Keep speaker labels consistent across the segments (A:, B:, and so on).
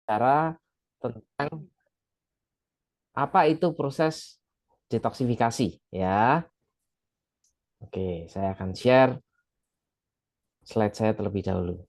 A: Cara tentang apa itu proses detoksifikasi ya. Oke, saya akan share slide saya terlebih dahulu.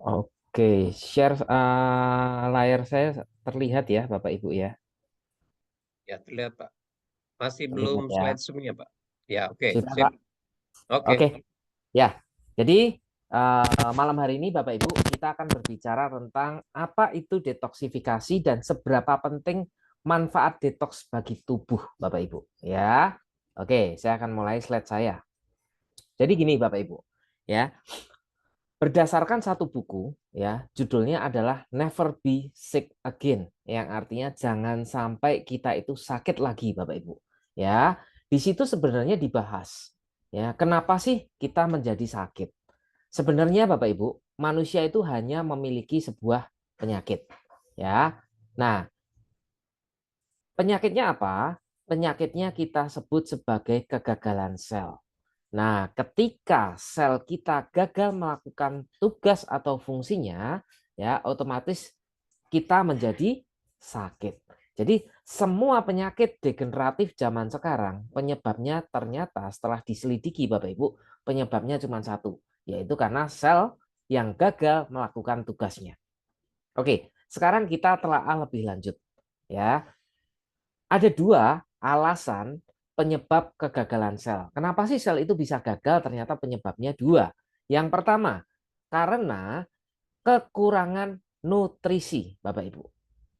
A: Oke, share layar saya terlihat ya, Bapak Ibu ya.
B: Ya, terlihat Pak. Masih belum
A: Terlihat ya.
B: slide zoom-nya Pak. Ya, oke,
A: Sudah,
B: sip.
A: Pak.
B: Oke.
A: Oke, ya. Jadi malam hari ini Bapak Ibu kita akan berbicara tentang apa itu detoksifikasi dan seberapa penting manfaat detoks bagi tubuh Bapak Ibu. Ya. Oke, saya akan mulai slide saya. Jadi gini Bapak Ibu, ya. Berdasarkan satu buku, ya, judulnya adalah Never Be Sick Again, yang artinya jangan sampai kita itu sakit lagi, Bapak Ibu. Ya, di situ sebenarnya dibahas, ya, kenapa sih kita menjadi sakit? Sebenarnya Bapak Ibu, manusia itu hanya memiliki sebuah penyakit, ya. Nah, penyakitnya apa? Penyakitnya kita sebut sebagai kegagalan sel. Nah, ketika sel kita gagal melakukan tugas atau fungsinya, ya otomatis kita menjadi sakit. Jadi semua penyakit degeneratif zaman sekarang penyebabnya ternyata setelah diselidiki Bapak Ibu, penyebabnya cuma satu, yaitu karena sel yang gagal melakukan tugasnya. Oke, sekarang kita telaah lebih lanjut ya. Ada dua alasan penyebab kegagalan sel. Kenapa sih sel itu bisa gagal? Ternyata penyebabnya dua. Yang pertama, karena kekurangan nutrisi, Bapak Ibu.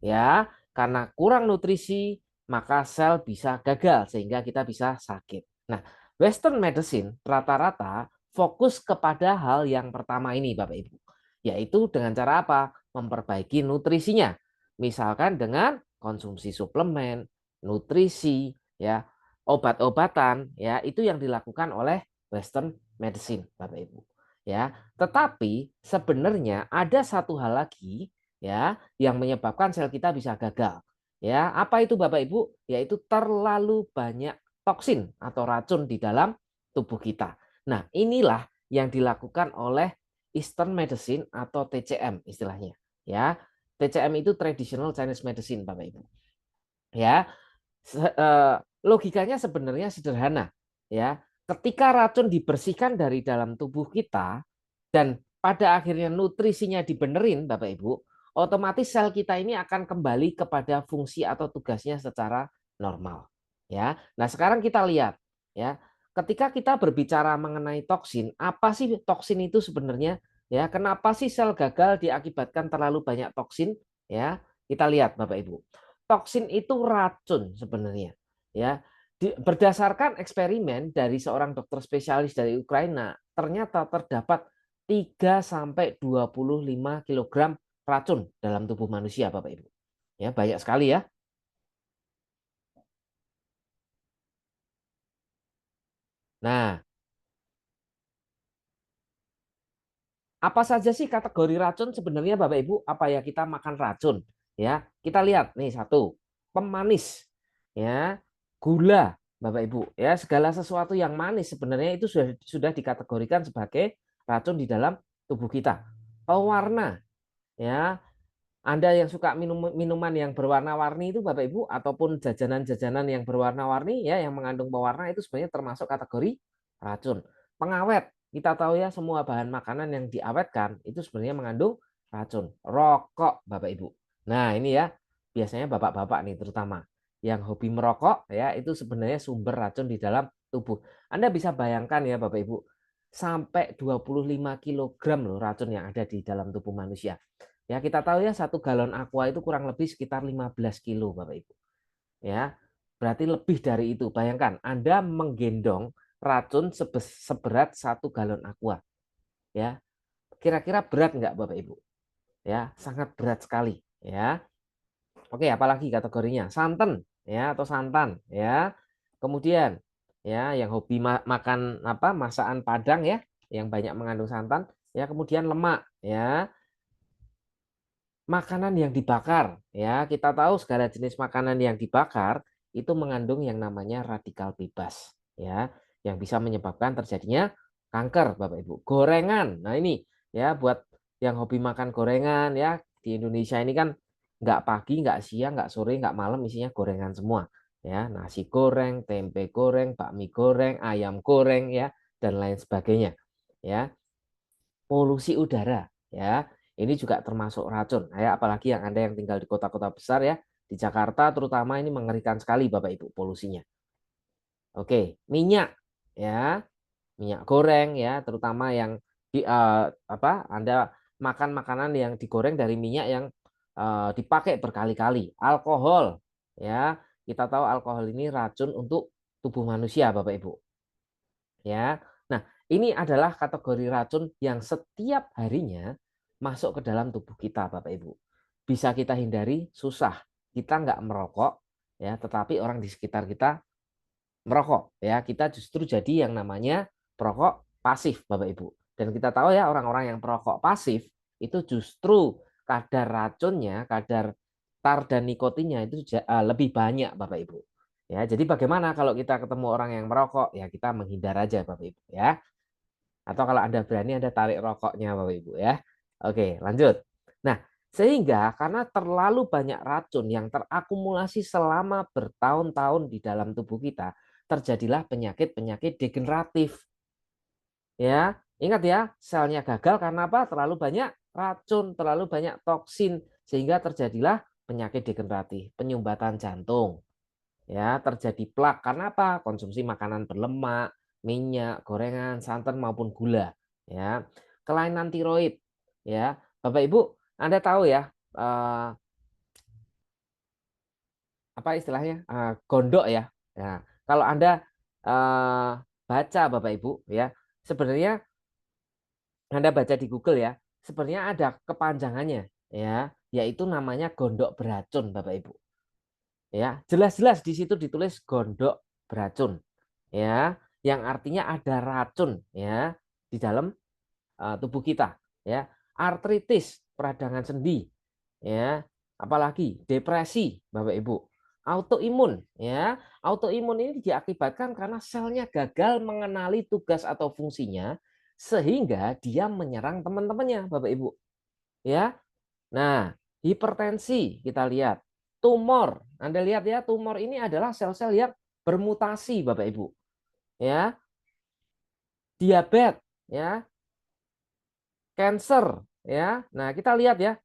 A: Ya, karena kurang nutrisi, maka sel bisa gagal sehingga kita bisa sakit. Nah, Western medicine rata-rata fokus kepada hal yang pertama ini, Bapak Ibu. Yaitu dengan cara apa? Memperbaiki nutrisinya. Misalkan dengan konsumsi suplemen, nutrisi, ya, obat-obatan, ya, itu yang dilakukan oleh Western medicine, Bapak Ibu. Ya, tetapi sebenarnya ada satu hal lagi ya yang menyebabkan sel kita bisa gagal. Ya, apa itu Bapak Ibu? Yaitu terlalu banyak toksin atau racun di dalam tubuh kita. Nah, inilah yang dilakukan oleh Eastern Medicine atau TCM istilahnya. Ya, TCM itu Traditional Chinese Medicine, Bapak Ibu. Ya, logikanya sebenarnya sederhana. Ya, ketika racun dibersihkan dari dalam tubuh kita dan pada akhirnya nutrisinya dibenerin, Bapak Ibu, otomatis sel kita ini akan kembali kepada fungsi atau tugasnya secara normal. Ya, nah sekarang kita lihat, ya, ketika kita berbicara mengenai toksin, apa sih toksin itu sebenarnya? Ya, kenapa sih sel gagal diakibatkan terlalu banyak toksin? Ya, kita lihat, Bapak Ibu. Toksin itu racun sebenarnya. Ya, berdasarkan eksperimen dari seorang dokter spesialis dari Ukraina, ternyata terdapat 3 sampai 25 kilogram racun dalam tubuh manusia, Bapak Ibu. Ya, banyak sekali ya. Nah, apa saja sih kategori racun sebenarnya Bapak Ibu? Apa ya kita makan racun? Ya, kita lihat nih satu, pemanis. Ya, gula, Bapak Ibu. Ya, segala sesuatu yang manis sebenarnya itu sudah dikategorikan sebagai racun di dalam tubuh kita. Pewarna, ya. Anda yang suka minum minuman yang berwarna-warni itu Bapak Ibu ataupun jajanan-jajanan yang berwarna-warni ya yang mengandung pewarna itu sebenarnya termasuk kategori racun. Pengawet, kita tahu ya semua bahan makanan yang diawetkan itu sebenarnya mengandung racun. Rokok Bapak Ibu. Nah, ini ya biasanya bapak-bapak nih terutama yang hobi merokok ya itu sebenarnya sumber racun di dalam tubuh. Anda bisa bayangkan ya Bapak Ibu sampai 25 kilogram loh racun yang ada di dalam tubuh manusia. Ya, kita tahu ya satu galon aqua itu kurang lebih sekitar 15 kilo Bapak Ibu. Ya, berarti lebih dari itu. Bayangkan Anda menggendong racun seberat 1 galon aqua. Ya, kira-kira berat nggak Bapak Ibu? Ya, sangat berat sekali. Ya, oke, apalagi kategorinya santan, ya atau santan, ya. Kemudian, ya yang hobi makan apa masakan Padang ya, yang banyak mengandung santan, ya kemudian lemak, ya. Makanan yang dibakar, ya kita tahu segala jenis makanan yang dibakar itu mengandung yang namanya radikal bebas, ya, yang bisa menyebabkan terjadinya kanker, Bapak Ibu. Gorengan, nah ini ya buat yang hobi makan gorengan ya di Indonesia ini kan nggak pagi, nggak siang, nggak sore, nggak malam isinya gorengan semua, ya nasi goreng, tempe goreng, bakmi goreng, ayam goreng ya dan lain sebagainya, ya. Polusi udara, ya. Ini juga termasuk racun. Ya, apalagi yang Anda yang tinggal di kota-kota besar ya, di Jakarta terutama ini mengerikan sekali Bapak Ibu polusinya. Oke, minyak ya, minyak goreng ya, terutama yang Anda makan makanan yang digoreng dari minyak yang dipakai berkali-kali. Alkohol ya, kita tahu alkohol ini racun untuk tubuh manusia Bapak Ibu. Ya. Nah, ini adalah kategori racun yang setiap harinya masuk ke dalam tubuh kita, Bapak Ibu. Bisa kita hindari, susah. Kita nggak merokok, ya, tetapi orang di sekitar kita merokok, ya. Kita justru jadi yang namanya perokok pasif, Bapak Ibu. Dan kita tahu ya orang-orang yang perokok pasif itu justru kadar racunnya, kadar tar dan nikotinnya itu lebih banyak, Bapak Ibu. Ya, jadi bagaimana kalau kita ketemu orang yang merokok? Ya kita menghindar aja Bapak Ibu ya. Atau kalau Anda berani Anda tarik rokoknya Bapak Ibu ya. Oke, lanjut. Nah, sehingga karena terlalu banyak racun yang terakumulasi selama bertahun-tahun di dalam tubuh kita, terjadilah penyakit-penyakit degeneratif. Ya, ingat ya, selnya gagal karena apa? Terlalu banyak racun, terlalu banyak toksin sehingga terjadilah penyakit degeneratif, penyumbatan jantung. Ya, terjadi plak karena apa? Konsumsi makanan berlemak, minyak, gorengan, santan maupun gula, ya. Kelainan tiroid, ya. Bapak Ibu, Anda tahu ya, apa istilahnya? Gondok ya. Nah, kalau Anda baca Bapak Ibu ya, sebenarnya Anda baca di Google ya, sebenarnya ada kepanjangannya ya, yaitu namanya gondok beracun Bapak Ibu. Ya, jelas-jelas di situ ditulis gondok beracun. Ya, yang artinya ada racun ya di dalam tubuh kita ya. Artritis, peradangan sendi ya, apalagi depresi Bapak Ibu. Autoimun ya. Autoimun ini diakibatkan karena selnya gagal mengenali tugas atau fungsinya sehingga dia menyerang teman-temannya Bapak Ibu. Ya. Nah, hipertensi kita lihat. Tumor, Anda lihat ya, tumor ini adalah sel-sel yang bermutasi Bapak Ibu. Ya, diabetes, ya, cancer, ya. Nah, kita lihat ya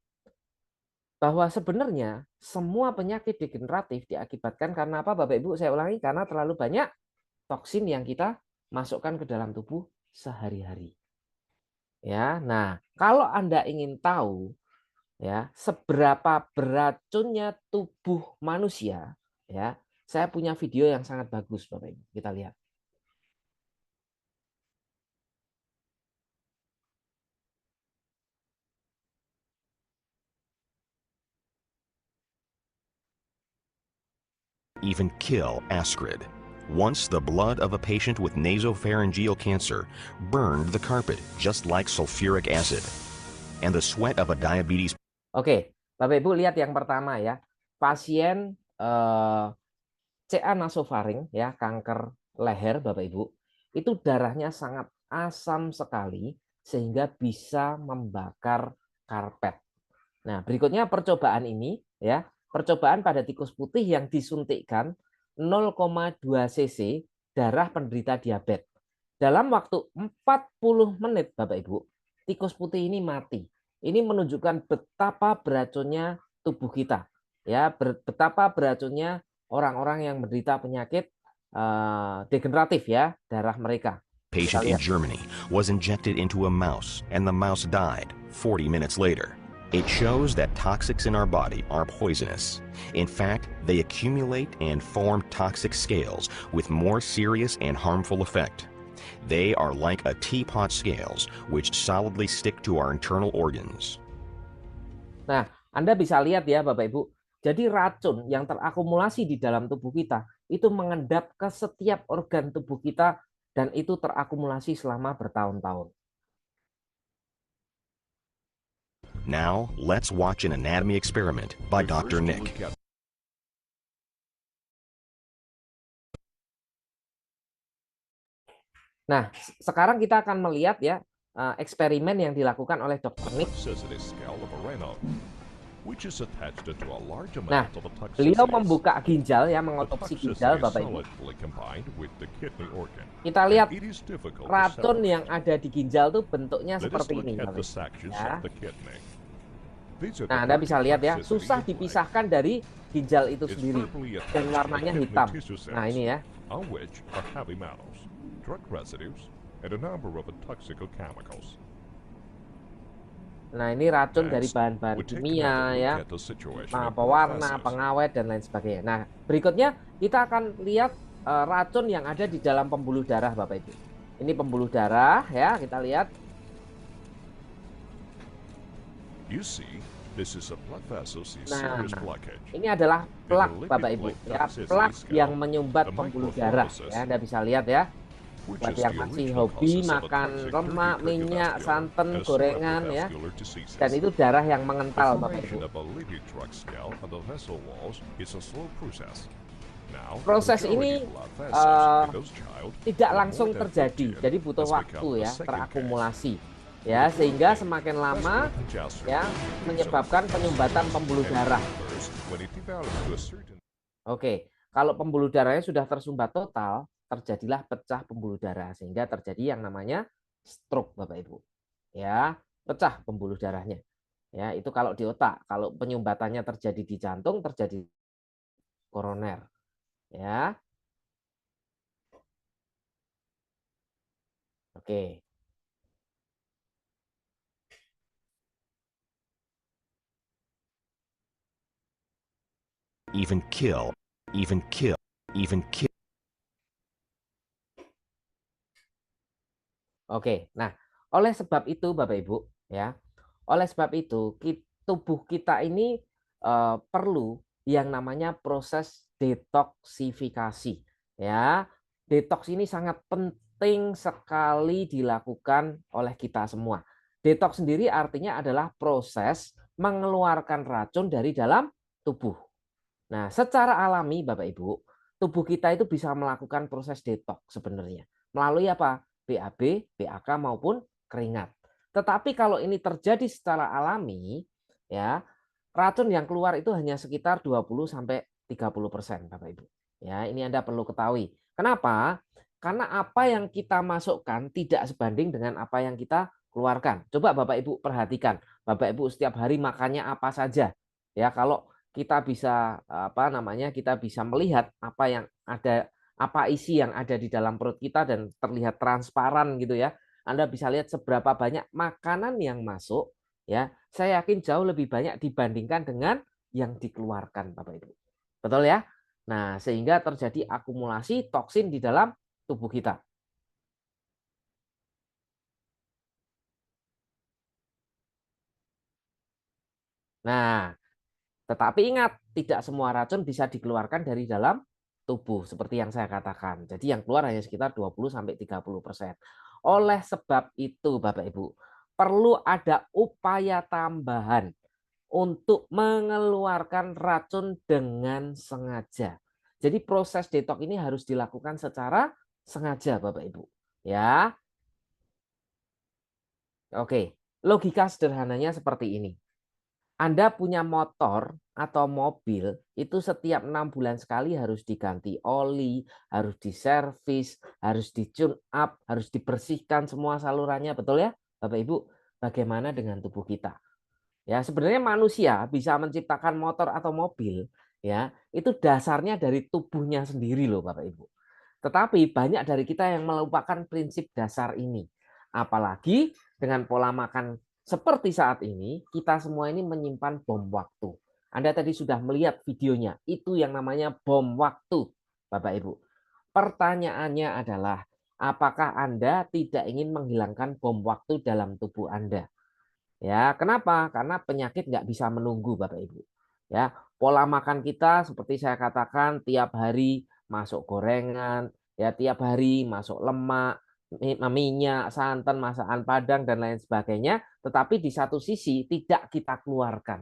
A: bahwa sebenarnya semua penyakit degeneratif diakibatkan karena apa Bapak Ibu? Saya ulangi, karena terlalu banyak toksin yang kita masukkan ke dalam tubuh sehari-hari. Ya. Nah, kalau Anda ingin tahu ya seberapa beracunnya tubuh manusia, ya, saya punya video yang sangat bagus Bapak Ibu. Kita lihat.
C: Even kill Ascarid. Once the blood of a patient with nasopharyngeal cancer burned the carpet just like sulfuric acid. And the sweat of a diabetes.
A: Oke, Bapak Ibu lihat yang pertama ya. Pasien CA nasofaring ya, kanker leher Bapak Ibu. Itu darahnya sangat asam sekali sehingga bisa membakar karpet. Nah, berikutnya percobaan ini ya. Percobaan pada tikus putih yang disuntikkan 0,2 cc darah penderita diabetes. Dalam waktu 40 menit Bapak Ibu, tikus putih ini mati. Ini menunjukkan betapa beracunnya tubuh kita. Ya, betapa beracunnya orang-orang yang menderita penyakit degeneratif ya, darah mereka.
C: Patient in Germany was injected into a mouse and the mouse died 40 minutes later. It shows that toxics in our body are poisonous. In fact, they accumulate and form toxic scales with more serious and harmful effect. They are like a teapot scales, which solidly stick to our internal organs.
A: Nah, Anda bisa lihat ya Bapak Ibu, jadi racun yang terakumulasi di dalam tubuh kita itu mengendap ke setiap organ tubuh kita dan itu terakumulasi selama bertahun-tahun.
C: Now, let's watch an anatomy experiment by Dr. Nick.
A: Nah, sekarang kita akan melihat ya eksperimen yang dilakukan oleh Dr. Nick. Nah, beliau membuka ginjal ya, mengotopsi ginjal Bapak Ibu. Kita lihat racun yang ada di ginjal tuh bentuknya seperti ini Bapak Ibu. Ya. Nah, Anda bisa lihat ya, susah dipisahkan dari ginjal itu sendiri dan warnanya hitam. Nah, ini ya. Nah, ini racun dari bahan-bahan kimia ya, pewarna, pengawet dan lain sebagainya. Nah, berikutnya kita akan lihat racun yang ada di dalam pembuluh darah Bapak Ibu. Ini pembuluh darah ya, kita lihat. Nah, ini adalah plak Bapak Ibu ya, plak yang menyumbat pembuluh darah ya, Anda bisa lihat ya. Buat yang masih hobi makan lemak, minyak, santan, gorengan ya, dan itu darah yang mengental Bapak Ibu. Proses ini tidak langsung terjadi, jadi butuh waktu ya, terakumulasi ya, sehingga semakin lama ya menyebabkan penyumbatan pembuluh darah. Oke, kalau pembuluh darahnya sudah tersumbat total, terjadilah pecah pembuluh darah sehingga terjadi yang namanya stroke Bapak Ibu. Ya, pecah pembuluh darahnya. Ya, itu kalau di otak. Kalau penyumbatannya terjadi di jantung, terjadi koroner. Ya. Oke.
C: Even kill.
A: Oke, nah oleh sebab itu Bapak Ibu ya, oleh sebab itu tubuh kita ini perlu yang namanya proses detoksifikasi ya. Detoks ini sangat penting sekali dilakukan oleh kita semua. Detoks sendiri artinya adalah proses mengeluarkan racun dari dalam tubuh. Nah, secara alami Bapak Ibu, tubuh kita itu bisa melakukan proses detoks sebenarnya melalui apa? BAB, BAK maupun keringat. Tetapi kalau ini terjadi secara alami, ya racun yang keluar itu hanya sekitar 20 sampai 30% Bapak Ibu. Ya, ini Anda perlu ketahui. Kenapa? Karena apa yang kita masukkan tidak sebanding dengan apa yang kita keluarkan. Coba Bapak Ibu perhatikan, Bapak Ibu setiap hari makannya apa saja. Ya, kalau kita bisa kita bisa melihat apa yang ada, apa isi yang ada di dalam perut kita dan terlihat transparan gitu ya. Anda bisa lihat seberapa banyak makanan yang masuk ya. Saya yakin jauh lebih banyak dibandingkan dengan yang dikeluarkan Bapak Ibu. Betul ya? Nah, sehingga terjadi akumulasi toksin di dalam tubuh kita. Nah, tetapi ingat, tidak semua racun bisa dikeluarkan dari dalam tubuh seperti yang saya katakan. Jadi yang keluar hanya sekitar 20 sampai 30%. Oleh sebab itu Bapak Ibu, perlu ada upaya tambahan untuk mengeluarkan racun dengan sengaja. Jadi proses detoks ini harus dilakukan secara sengaja Bapak Ibu. Ya. Oke, logika sederhananya seperti ini. Anda punya motor atau mobil, itu setiap 6 bulan sekali harus diganti oli, harus diservis, harus di-tune up, harus dibersihkan semua salurannya, betul ya Bapak Ibu? Bagaimana dengan tubuh kita? Ya, sebenarnya manusia bisa menciptakan motor atau mobil, ya, itu dasarnya dari tubuhnya sendiri loh Bapak Ibu. Tetapi banyak dari kita yang melupakan prinsip dasar ini. Apalagi dengan pola makan seperti saat ini, kita semua ini menyimpan bom waktu. Anda tadi sudah melihat videonya, itu yang namanya bom waktu, Bapak Ibu. Pertanyaannya adalah, apakah Anda tidak ingin menghilangkan bom waktu dalam tubuh Anda? Ya, kenapa? Karena penyakit nggak bisa menunggu, Bapak Ibu. Ya, pola makan kita seperti saya katakan tiap hari masuk gorengan, ya tiap hari masuk lemak, minyak, santan, masakan Padang dan lain sebagainya, tetapi di satu sisi tidak kita keluarkan.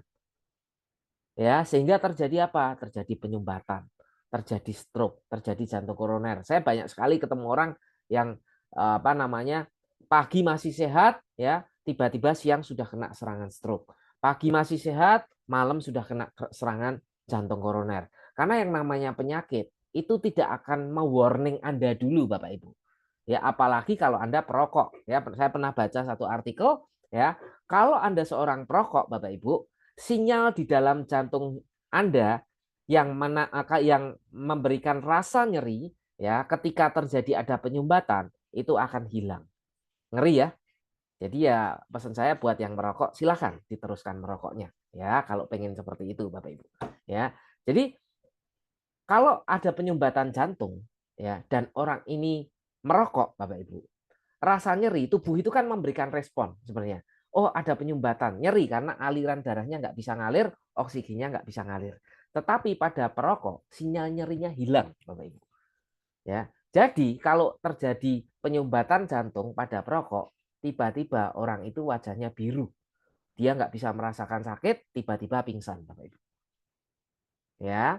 A: Ya, sehingga terjadi apa? Terjadi penyumbatan, terjadi stroke, terjadi jantung koroner. Saya banyak sekali ketemu orang yang apa namanya, pagi masih sehat ya, tiba-tiba siang sudah kena serangan stroke. Pagi masih sehat, malam sudah kena serangan jantung koroner. Karena yang namanya penyakit itu tidak akan mewarning Anda dulu, Bapak Ibu. Ya, apalagi kalau Anda perokok. Ya, saya pernah baca satu artikel ya, kalau Anda seorang perokok, Bapak Ibu, sinyal di dalam jantung Anda yang memberikan rasa nyeri ya ketika terjadi ada penyumbatan itu akan hilang. Ngeri ya. Jadi ya pesan saya buat yang merokok silahkan diteruskan merokoknya ya kalau pengen seperti itu Bapak Ibu. Ya. Jadi kalau ada penyumbatan jantung ya dan orang ini merokok Bapak Ibu, rasa nyeri tubuh itu kan memberikan respon sebenarnya. Oh ada penyumbatan, nyeri karena aliran darahnya nggak bisa ngalir, oksigennya nggak bisa ngalir. Tetapi pada perokok sinyal nyerinya hilang, Bapak Ibu. Ya, jadi kalau terjadi penyumbatan jantung pada perokok, tiba-tiba orang itu wajahnya biru, dia nggak bisa merasakan sakit, tiba-tiba pingsan, Bapak Ibu. Ya,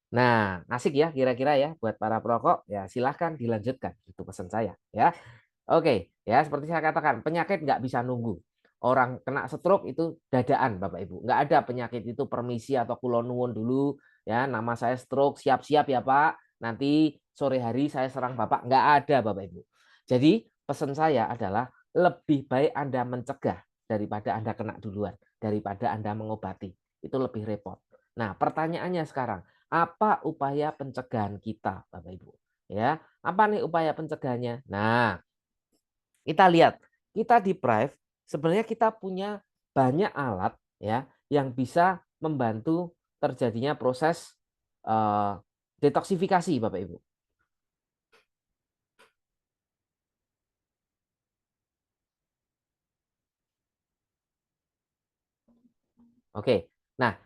A: nah asik ya kira-kira ya buat para perokok, ya silahkan dilanjutkan, itu pesan saya. Ya. Oke, ya seperti saya katakan, penyakit nggak bisa nunggu. Orang kena stroke itu dadaan, Bapak Ibu. Nggak ada penyakit itu permisi atau kula nuwun dulu, ya nama saya stroke, siap-siap ya Pak. Nanti sore hari saya serang Bapak. Nggak ada, Bapak Ibu. Jadi pesan saya adalah lebih baik Anda mencegah daripada Anda kena duluan, daripada Anda mengobati. Itu lebih repot. Nah, pertanyaannya sekarang, apa upaya pencegahan kita, Bapak Ibu? Ya, apa nih upaya pencegahannya? Nah, kita lihat, kita di Prive sebenarnya kita punya banyak alat ya yang bisa membantu terjadinya proses detoksifikasi Bapak Ibu. Oke. Nah,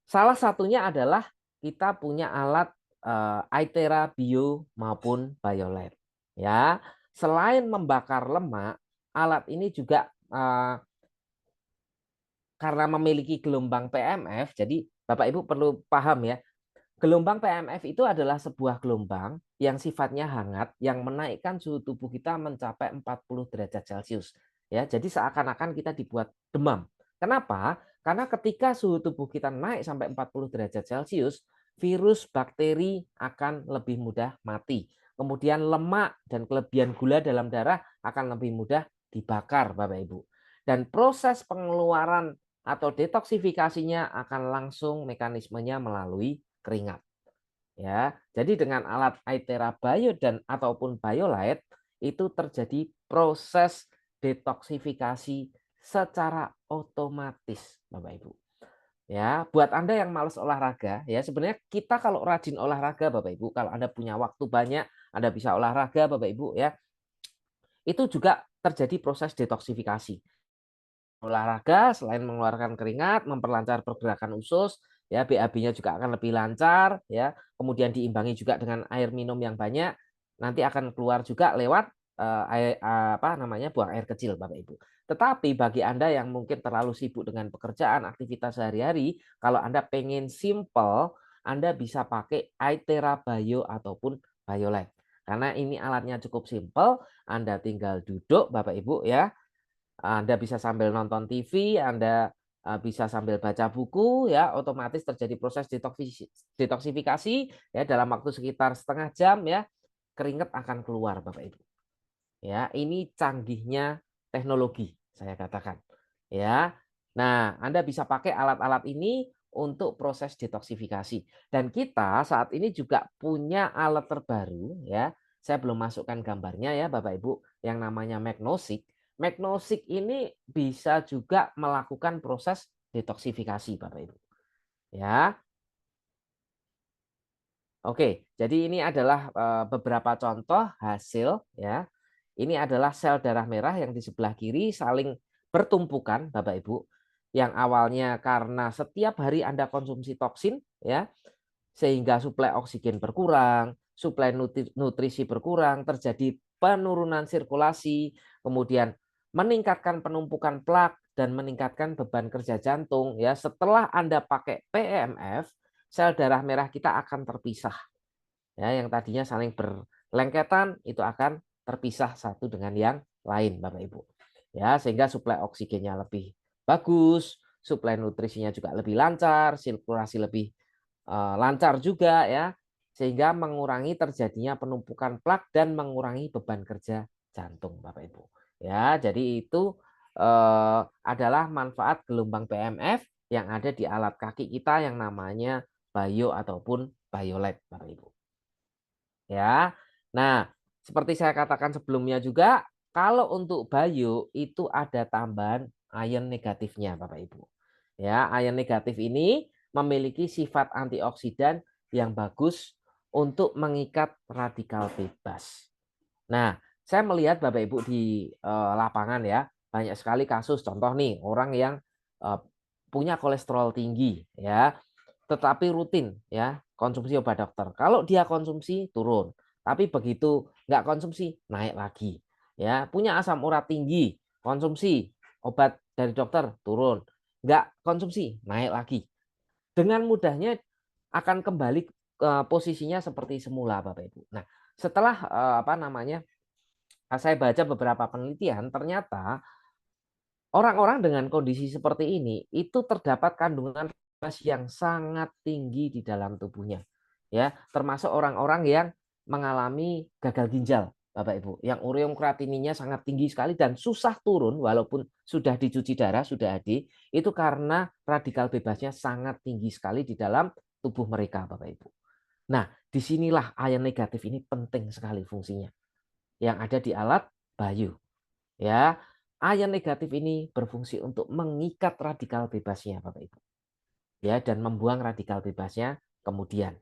A: salah satunya adalah kita punya alat iTera Bio maupun BioLab. Ya, selain membakar lemak, alat ini juga karena memiliki gelombang PMF, jadi Bapak Ibu perlu paham ya, gelombang PMF itu adalah sebuah gelombang yang sifatnya hangat yang menaikkan suhu tubuh kita mencapai 40 derajat Celcius. Ya, jadi seakan-akan kita dibuat demam. Kenapa? Karena ketika suhu tubuh kita naik sampai 40 derajat Celcius, virus, bakteri akan lebih mudah mati. Kemudian lemak dan kelebihan gula dalam darah akan lebih mudah dibakar, Bapak Ibu. Dan proses pengeluaran atau detoksifikasinya akan langsung mekanismenya melalui keringat. Ya, jadi dengan alat iTera Bio dan ataupun BioLite itu terjadi proses detoksifikasi secara otomatis, Bapak Ibu. Ya, buat Anda yang malas olahraga, ya sebenarnya kita kalau rajin olahraga, Bapak Ibu, kalau Anda punya waktu banyak, Anda bisa olahraga, Bapak Ibu, ya itu juga terjadi proses detoksifikasi. Olahraga selain mengeluarkan keringat, memperlancar pergerakan usus, ya BAB-nya juga akan lebih lancar, ya. Kemudian diimbangi juga dengan air minum yang banyak, nanti akan keluar juga lewat buang air kecil, Bapak Ibu. Tetapi bagi Anda yang mungkin terlalu sibuk dengan pekerjaan, aktivitas sehari-hari, kalau Anda pengen simple, Anda bisa pakai iTera Bio ataupun BioLite. Karena ini alatnya cukup simple, Anda tinggal duduk, Bapak Ibu ya. Anda bisa sambil nonton TV, Anda bisa sambil baca buku, ya otomatis terjadi proses detoksifikasi ya dalam waktu sekitar setengah jam ya keringat akan keluar Bapak Ibu. Ya ini canggihnya teknologi saya katakan. Ya, nah Anda bisa pakai alat-alat ini untuk proses detoksifikasi. Dan kita saat ini juga punya alat terbaru ya. Saya belum masukkan gambarnya ya Bapak Ibu yang namanya Magnosik. magnosik ini bisa juga melakukan proses detoksifikasi, Bapak Ibu. Ya. Oke, jadi ini adalah beberapa contoh hasil ya. Ini adalah sel darah merah yang di sebelah kiri saling bertumpukan, Bapak Ibu. Yang awalnya karena setiap hari Anda konsumsi toksin ya, sehingga suplai oksigen berkurang, suplai nutrisi berkurang, terjadi penurunan sirkulasi, kemudian meningkatkan penumpukan plak dan meningkatkan beban kerja jantung ya. Setelah Anda pakai PEMF, sel darah merah kita akan terpisah. Ya, yang tadinya saling berlengketan itu akan terpisah satu dengan yang lain, Bapak Ibu. Ya, sehingga suplai oksigennya lebih bagus, suplai nutrisinya juga lebih lancar, sirkulasi lebih lancar juga ya, sehingga mengurangi terjadinya penumpukan plak dan mengurangi beban kerja jantung, Bapak Ibu. Ya, jadi itu adalah manfaat gelombang PMF yang ada di alat kaki kita yang namanya Bio ataupun Biolet, Bapak Ibu. Ya. Nah, seperti saya katakan sebelumnya juga, kalau untuk Bio itu ada tambahan ion negatifnya, Bapak Ibu. Ya, ion negatif ini memiliki sifat antioksidan yang bagus untuk mengikat radikal bebas. Nah, saya melihat Bapak Ibu di lapangan ya, banyak sekali kasus contoh nih orang yang punya kolesterol tinggi ya, tetapi rutin ya konsumsi obat dokter. Kalau dia konsumsi turun, tapi begitu nggak konsumsi naik lagi. Ya, punya asam urat tinggi, konsumsi obat dari dokter turun, nggak konsumsi naik lagi. Dengan mudahnya akan kembali ke posisinya seperti semula, Bapak Ibu. Nah, setelah saya baca beberapa penelitian, ternyata orang-orang dengan kondisi seperti ini itu terdapat kandungan yang sangat tinggi di dalam tubuhnya. Ya, termasuk orang-orang yang mengalami gagal ginjal, Bapak Ibu, yang ureum kreatininya sangat tinggi sekali dan susah turun walaupun sudah dicuci darah, sudah AD, itu karena radikal bebasnya sangat tinggi sekali di dalam tubuh mereka, Bapak Ibu. Nah, disinilah ion negatif ini penting sekali fungsinya yang ada di alat Bio. Ya, ion negatif ini berfungsi untuk mengikat radikal bebasnya, Bapak Ibu. Ya, dan membuang radikal bebasnya kemudian.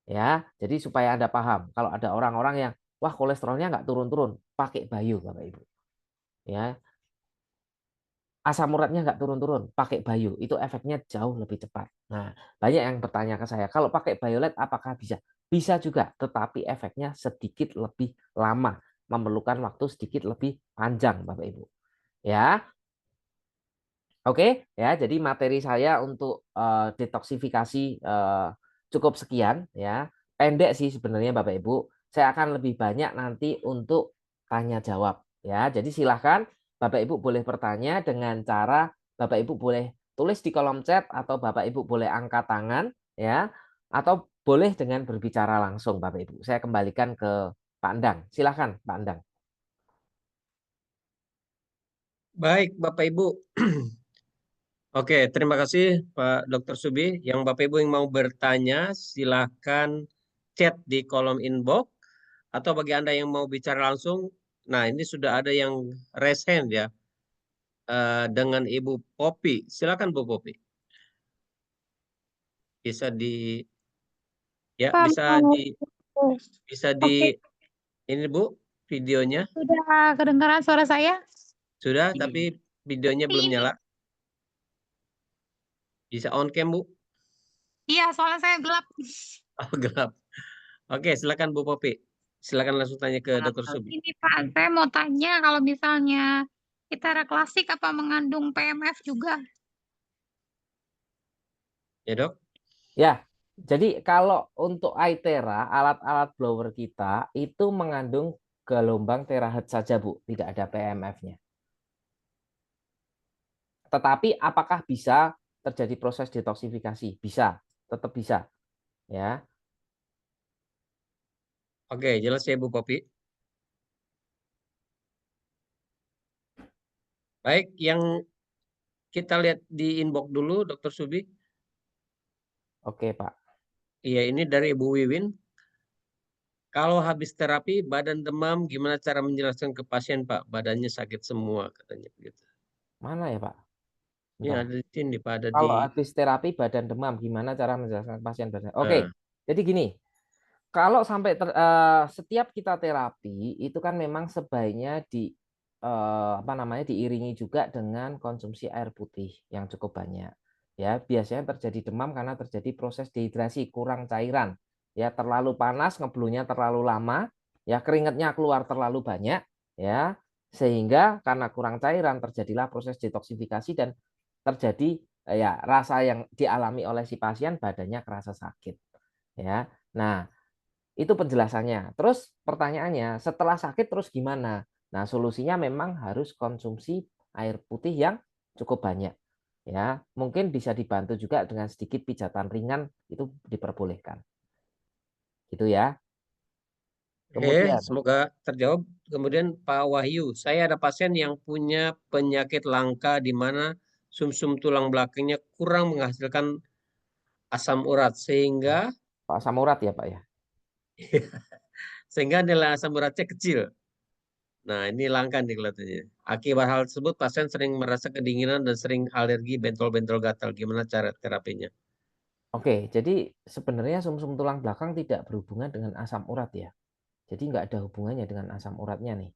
A: Ya, jadi supaya Anda paham, kalau ada orang-orang yang wah kolesterolnya nggak turun-turun, pakai Bio, Bapak Ibu. Ya, asam uratnya nggak turun-turun, pakai Bio, itu efeknya jauh lebih cepat. Nah, banyak yang bertanya ke saya, kalau pakai Biolet apakah bisa? Bisa juga, tetapi efeknya sedikit lebih lama, memerlukan waktu sedikit lebih panjang, Bapak Ibu. Ya, oke, ya. Jadi materi saya untuk detoksifikasi cukup sekian, ya. Pendek sih sebenarnya Bapak Ibu. Saya akan lebih banyak nanti untuk tanya jawab, ya. Jadi silahkan Bapak Ibu boleh bertanya dengan cara Bapak Ibu boleh tulis di kolom chat atau Bapak Ibu boleh angkat tangan, ya. Atau boleh dengan berbicara langsung Bapak Ibu. Saya kembalikan ke Pak Endang. Silahkan Pak Endang.
B: Baik, Bapak Ibu. Oke, terima kasih Pak Dr. Subi. Yang Bapak Ibu yang mau bertanya, silahkan chat di kolom inbox. Atau bagi Anda yang mau bicara langsung, nah ini sudah ada yang raise hand ya, dengan Ibu Popi. Silakan Bu Popi. Bisa di, ya
D: Pak, mau-
B: bisa
D: Oke,
B: ini Bu, videonya.
D: sudah kedengaran suara saya?
B: Sudah, tapi videonya belum nyala. Bisa on cam Bu?
D: Iya, soalnya saya gelap.
B: Oh, gelap. Oke, silakan Bu Popi. Silakan langsung tanya ke Dr. Subi.
D: Ini Pak, saya mau tanya kalau misalnya Itera klasik apa mengandung PMF juga?
B: Ya Dok?
A: Ya, jadi kalau untuk Aitera, alat-alat blower kita itu mengandung gelombang terahertz saja, Bu. Tidak ada PMF-nya. Tetapi apakah bisa terjadi proses detoksifikasi? Bisa, tetap bisa. Ya,
B: Oke, jelas ya Bu Popi. Baik, yang kita lihat di inbox dulu Dr. Subi.
A: oke Pak.
B: Iya, ini dari Ibu Wiwin. Kalau habis terapi badan demam, gimana cara menjelaskan ke pasien, Pak? Badannya sakit semua katanya begitu.
A: Mana ya, Pak?
B: Ini
A: Bentar.
B: ada di sini, Pak, ada
A: Kalau
B: di.
A: habis terapi badan demam, gimana cara menjelaskan ke pasien badan?
B: Nah,
A: Oke, jadi gini, kalau sampai setiap kita terapi itu kan memang sebaiknya diiringi juga dengan konsumsi air putih yang cukup banyak. Ya, biasanya terjadi demam karena terjadi proses dehidrasi, kurang cairan. Ya, terlalu panas, ngeblunya terlalu lama, ya keringatnya keluar terlalu banyak, ya. Sehingga karena kurang cairan terjadilah proses detoksifikasi dan terjadi ya rasa yang dialami oleh si pasien, badannya kerasa sakit. Ya. Nah, itu penjelasannya. Terus pertanyaannya, setelah sakit terus gimana? Nah, solusinya memang harus konsumsi air putih yang cukup banyak. Ya, mungkin bisa dibantu juga dengan sedikit pijatan ringan, itu diperbolehkan. Gitu ya. Kemudian,
B: semoga terjawab. Kemudian Pak Wahyu, saya ada pasien yang punya penyakit langka di mana sumsum tulang belakangnya kurang menghasilkan asam urat sehingga
A: Pak Samurat ya Pak ya.
B: nilai asam uratnya kecil. Nah, ini langka nih kelihatannya. Akibat hal tersebut, pasien sering merasa kedinginan dan sering alergi, bentol-bentol gatal. Gimana cara terapinya?
A: Oke, jadi sebenarnya sumsum tulang belakang tidak berhubungan dengan asam urat ya. Jadi nggak ada hubungannya dengan asam uratnya nih.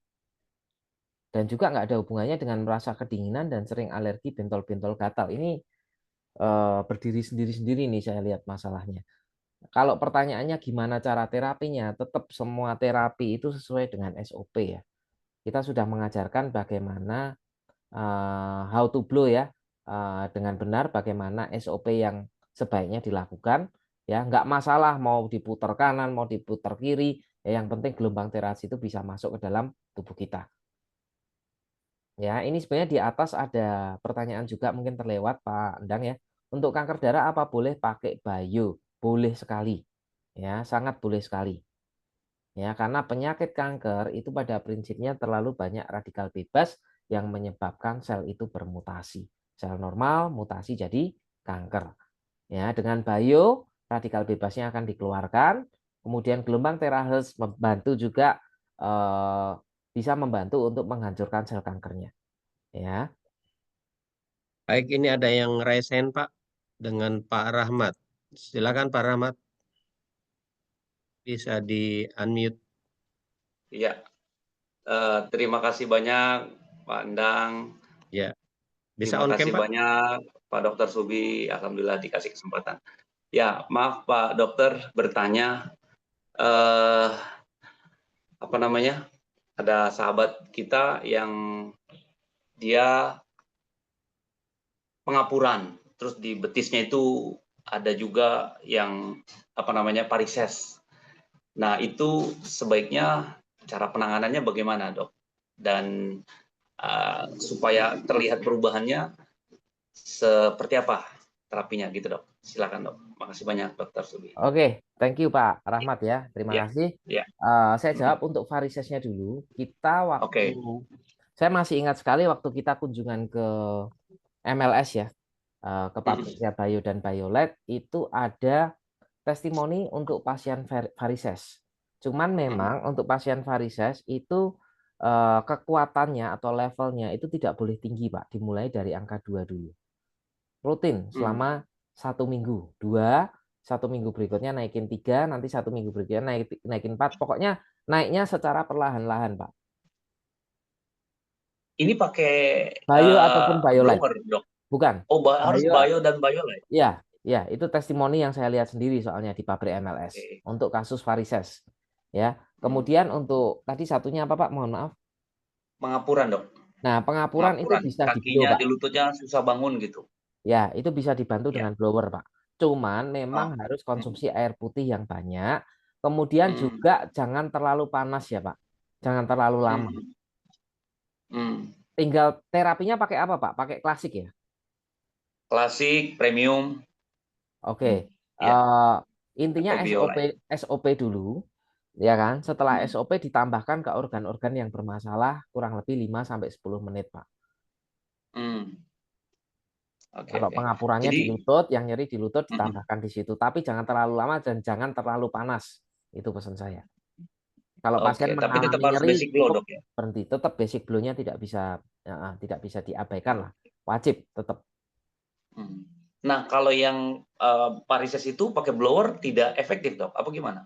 A: Dan juga nggak ada hubungannya dengan merasa kedinginan dan sering alergi, bentol-bentol gatal. Ini berdiri sendiri-sendiri nih saya lihat masalahnya. Kalau pertanyaannya gimana cara terapinya, tetap semua terapi itu sesuai dengan SOP ya. Kita sudah mengajarkan bagaimana how to blow ya, dengan benar bagaimana SOP yang sebaiknya dilakukan. Ya, nggak masalah mau diputar kanan, mau diputar kiri, ya, yang penting gelombang terapi itu bisa masuk ke dalam tubuh kita. Ya, ini sebenarnya di atas ada pertanyaan juga mungkin terlewat Pak Endang ya. Untuk kanker darah apa boleh pakai bio? Boleh sekali. Ya, sangat boleh sekali. Ya, karena penyakit kanker itu pada prinsipnya terlalu banyak radikal bebas yang menyebabkan sel itu bermutasi. Sel normal mutasi jadi kanker. Ya, dengan bio radikal bebasnya akan dikeluarkan, kemudian gelombang terahertz membantu juga bisa membantu untuk menghancurkan sel kankernya. Ya.
B: Baik, ini ada yang raise hand, Pak, dengan Pak Rahmat. Silakan Pak Rahmat, bisa di-unmute.
E: Iya, terima kasih banyak Pak Endang.
B: Ya, bisa
E: Terima
B: on cam,
E: kasih
B: Pak?
E: banyak Pak Dokter Subi. Alhamdulillah dikasih kesempatan. Ya, maaf Pak Dokter bertanya. Eh, apa namanya? Ada sahabat kita yang dia pengapuran, terus di betisnya itu ada juga yang apa namanya varises. Nah, itu sebaiknya cara penanganannya bagaimana, Dok? Dan supaya terlihat perubahannya seperti apa terapinya gitu, Dok. Silakan, Dok. Makasih banyak Dokter Subi.
A: Oke, thank you Pak Rahmat ya. Terima
E: Ya,
A: kasih.
E: ya.
A: Saya jawab untuk varisesnya dulu. Kita waktu
E: Oke.
A: saya masih ingat sekali waktu kita kunjungan ke MLS ya, ke pabriknya Bio dan Biolet, itu ada testimoni untuk pasien varises. Cuman memang untuk pasien varises itu kekuatannya atau levelnya itu tidak boleh tinggi Pak, dimulai dari angka 2 dulu. Rutin selama 1 minggu, 2, 1 minggu berikutnya naikin 3, nanti 1 minggu berikutnya naikin 4. Pokoknya naiknya secara perlahan-lahan Pak.
E: Ini pakai
A: Bio ataupun Biolet.
E: blower, Dok.
A: Bukan.
E: Oh, harus bio dan Biolet.
A: Ya, itu testimoni yang saya lihat sendiri soalnya di pabrik MLS untuk kasus varises. Ya. Kemudian untuk tadi satunya apa Pak? Mohon maaf.
E: Pengapuran, Dok.
A: Nah, pengapuran itu bisa di-blow,
E: Kakinya
A: Pak.
E: di lututnya susah bangun gitu.
A: Ya, itu bisa dibantu
E: Ya.
A: dengan blower, Pak. Cuman memang harus konsumsi air putih yang banyak. Kemudian juga jangan terlalu panas ya, Pak. Jangan terlalu lama. Tinggal terapinya pakai apa, Pak? Pakai klasik ya?
E: Klasik, premium.
A: Oke.
E: Ya.
A: Intinya SOP dulu, ya kan? Setelah SOP ditambahkan ke organ-organ yang bermasalah kurang lebih 5-10 menit, Pak. Kalau pengapurannya di lutut, yang nyeri di lutut ditambahkan di situ. Tapi jangan terlalu lama dan jangan terlalu panas. Itu pesan saya. Kalau pasien
E: Oke, tapi tetap
A: mengalami
E: harus
A: nyeri
E: basic blow,
A: cukup
E: Dok ya.
A: berhenti, tetap basic blow-nya tidak bisa diabaikan lah, wajib tetap.
E: Nah, kalau yang varises itu pakai blower tidak efektif, Dok, apa gimana?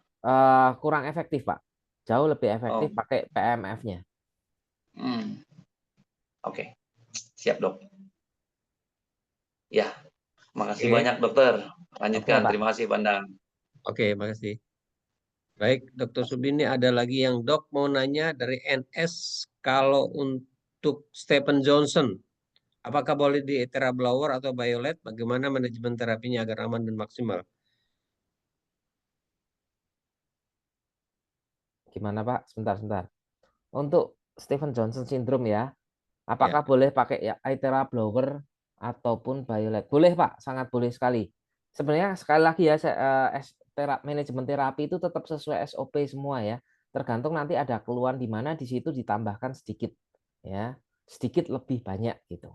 A: Kurang efektif, Pak. Jauh lebih efektif
E: Oh,
A: pakai PMF-nya.
E: Oke, siap, Dok. Ya, makasih
B: Oke,
E: banyak, Dokter.
A: Oke,
E: Lanjutkan.
A: Pak.
E: Terima kasih, Pandang.
B: oke, makasih. Baik, Dokter Subi, ini ada lagi yang Dok mau nanya dari NS, kalau untuk Stephen Johnson, apakah boleh di Ethera blower atau Violet? Bagaimana manajemen terapinya agar aman dan maksimal?
A: Gimana, Pak? Sebentar. Untuk Stephen Johnson syndrome ya,
B: Ya,
A: apakah boleh pakai ya Ithera blower ataupun Violet? Boleh, Pak, sangat boleh sekali. Sebenarnya sekali lagi ya, manajemen terapi itu tetap sesuai SOP semua ya. Tergantung nanti ada keluhan di mana di situ ditambahkan sedikit ya, sedikit lebih banyak gitu.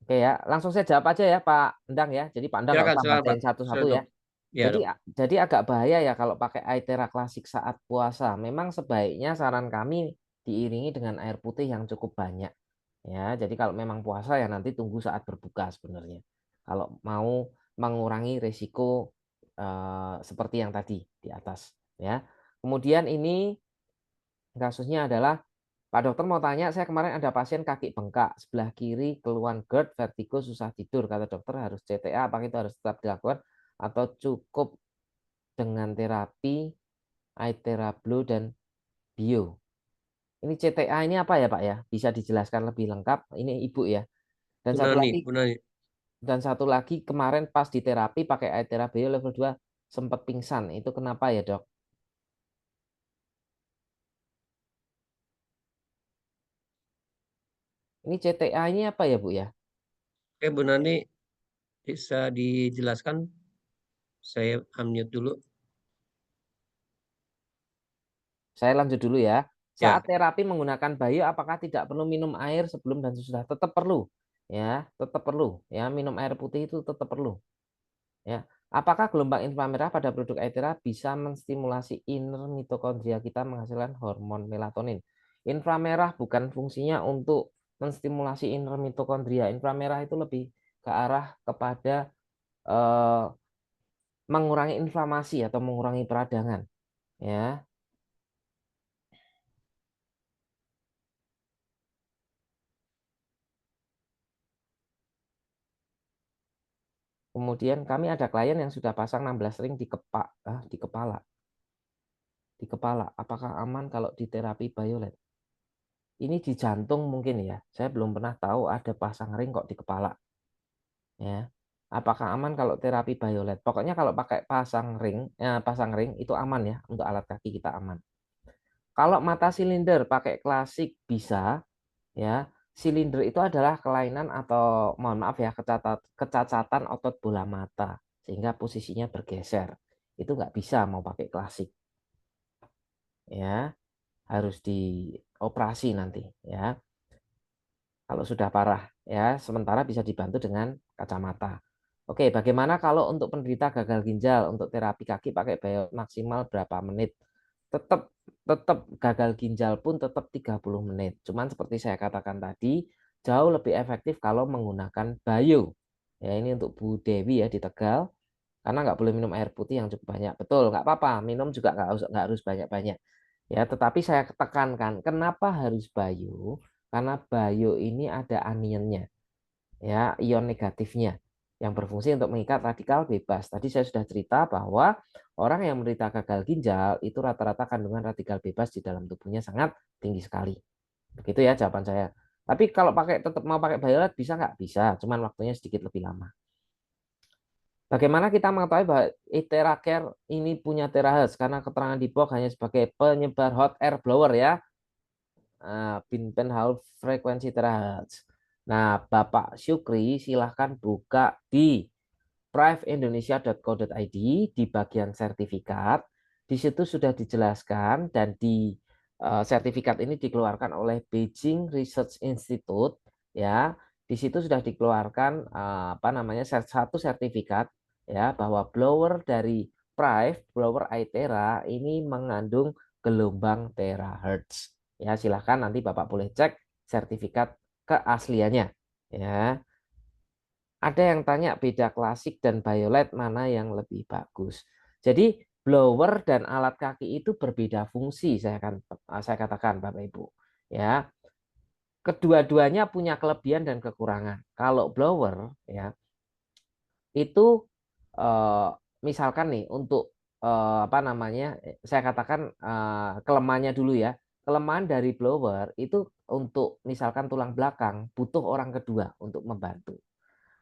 A: Oke ya, langsung saya jawab aja ya Pak Endang ya. Jadi Pak Endang nggak
B: silakan,
A: usah
B: silakan Pak.
A: bacain satu-satu
B: Silakan,
A: ya.
B: Dok. Ya, Dok.
A: Jadi agak bahaya ya kalau pakai Ithera klasik saat puasa. Memang sebaiknya saran kami diiringi dengan air putih yang cukup banyak. Ya, jadi kalau memang puasa ya nanti tunggu saat berbuka sebenarnya. Kalau mau mengurangi risiko seperti yang tadi di atas ya. Kemudian ini kasusnya adalah Pak dokter mau tanya, saya kemarin ada pasien kaki bengkak, sebelah kiri keluhan GERD, vertigo, susah tidur. Kata dokter harus CTA, apakah itu harus tetap dilakukan atau cukup dengan terapi Ithera Blow dan Bio? Ini CTA ini apa ya Pak ya? Bisa dijelaskan lebih lengkap? Ini Ibu ya. Dan
B: Bu Nani.
A: satu lagi kemarin pas di terapi pakai Ithera Bio level 2 sempat pingsan. Itu kenapa ya dok? Ini CTA ini apa ya Bu ya?
B: Oke, Bu Nani, bisa dijelaskan? Saya unmute dulu.
A: Saya lanjut dulu ya.
B: Ya,
A: Saat terapi menggunakan bayu, apakah tidak perlu minum air sebelum dan sesudah? Tetap perlu, ya, tetap perlu. Ya, minum air putih itu tetap perlu. Ya, apakah gelombang inframerah pada produk Ithera bisa menstimulasi inner mitokondria kita menghasilkan hormon melatonin? Inframerah bukan fungsinya untuk menstimulasi inner mitokondria. Inframerah itu lebih ke arah kepada mengurangi inflamasi atau mengurangi peradangan. Ya, kemudian kami ada klien yang sudah pasang 16 ring di kepala. Di kepala, apakah aman kalau di terapi Violet? Ini di jantung mungkin ya. Saya belum pernah tahu ada pasang ring kok di kepala. Ya. Apakah aman kalau terapi Violet? Pokoknya kalau pakai pasang ring itu aman ya, untuk alat kaki kita aman. Kalau mata silinder pakai klasik bisa ya. Silinder itu adalah kelainan atau mohon maaf ya kecacatan otot bola mata sehingga posisinya bergeser. Itu nggak bisa mau pakai klasik. Ya, harus dioperasi nanti ya. Kalau sudah parah ya, sementara bisa dibantu dengan kacamata. Oke, bagaimana kalau untuk penderita gagal ginjal untuk terapi kaki pakai bio maksimal berapa menit? Tetap gagal ginjal pun tetap 30 menit. Cuman seperti saya katakan tadi, jauh lebih efektif kalau menggunakan bio. Ya, ini untuk Bu Dewi ya di Tegal. Karena nggak boleh minum air putih yang cukup banyak. Betul, nggak apa-apa. Minum juga nggak harus banyak-banyak. Ya, tetapi saya tekankan, kenapa harus bio? Karena bio ini ada anionnya, ya, ion negatifnya yang berfungsi untuk mengikat radikal bebas. Tadi saya sudah cerita bahwa orang yang menderita gagal ginjal itu rata-rata kandungan radikal bebas di dalam tubuhnya sangat tinggi sekali. Begitu ya jawaban saya. Tapi kalau tetap mau pakai Violet bisa nggak? Bisa, cuman waktunya sedikit lebih lama. Bagaimana kita mengetahui bahwa Ithera Care ini punya terahertz? Karena keterangan di box hanya sebagai penyebar hot air blower ya. Bin Hall frekuensi terahertz. Nah, Bapak Syukri silahkan buka di priveindonesia.co.id di bagian sertifikat. Di situ sudah dijelaskan dan di sertifikat ini dikeluarkan oleh Beijing Research Institute ya. Di situ sudah dikeluarkan satu sertifikat ya bahwa blower dari Prive blower Aithera ini mengandung gelombang terahertz. Ya, silahkan nanti Bapak boleh cek sertifikat keasliannya. Ya. Ada yang tanya beda klasik dan BioLite mana yang lebih bagus. Jadi blower dan alat kaki itu berbeda fungsi, saya katakan Bapak Ibu. Ya, kedua-duanya punya kelebihan dan kekurangan. Kalau blower ya itu misalkan nih untuk apa namanya, saya katakan kelemahannya dulu ya. Kelemahan dari blower itu untuk misalkan tulang belakang butuh orang kedua untuk membantu.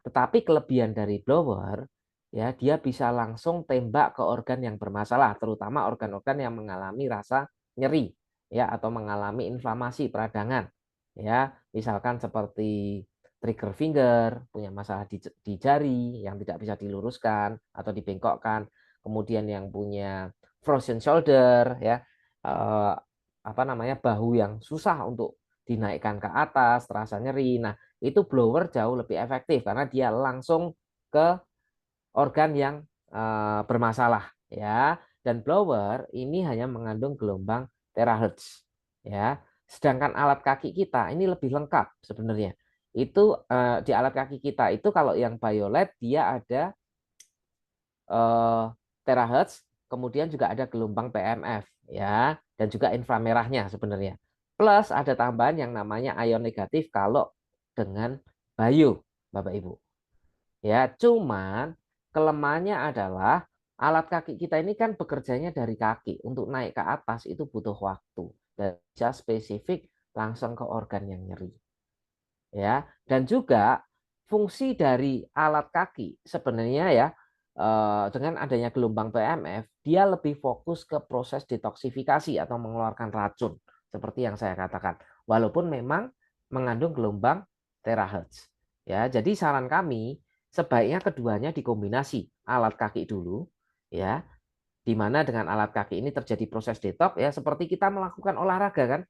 A: Tetapi kelebihan dari blower ya dia bisa langsung tembak ke organ yang bermasalah, terutama organ-organ yang mengalami rasa nyeri ya atau mengalami inflamasi peradangan. Ya, misalkan seperti trigger finger, punya masalah di jari yang tidak bisa diluruskan atau dibengkokkan, kemudian yang punya frozen shoulder ya apa namanya bahu yang susah untuk dinaikkan ke atas, terasa nyeri. Nah, itu blower jauh lebih efektif karena dia langsung ke organ yang bermasalah ya. Dan blower ini hanya mengandung gelombang terahertz ya. Sedangkan alat kaki kita ini lebih lengkap sebenarnya. Itu di alat kaki kita itu kalau yang BioLite dia ada terahertz, kemudian juga ada gelombang PMF ya dan juga inframerahnya sebenarnya. Plus ada tambahan yang namanya ion negatif kalau dengan bio, Bapak Ibu. Ya, cuman kelemahannya adalah alat kaki kita ini kan bekerjanya dari kaki. Untuk naik ke atas itu butuh waktu dan bisa spesifik langsung ke organ yang nyeri. Ya, dan juga fungsi dari alat kaki sebenarnya ya dengan adanya gelombang PMF dia lebih fokus ke proses detoksifikasi atau mengeluarkan racun seperti yang saya katakan. Walaupun memang mengandung gelombang terahertz. Ya, jadi saran kami sebaiknya keduanya dikombinasi, alat kaki dulu ya, di mana dengan alat kaki ini terjadi proses detox ya seperti kita melakukan olahraga kan.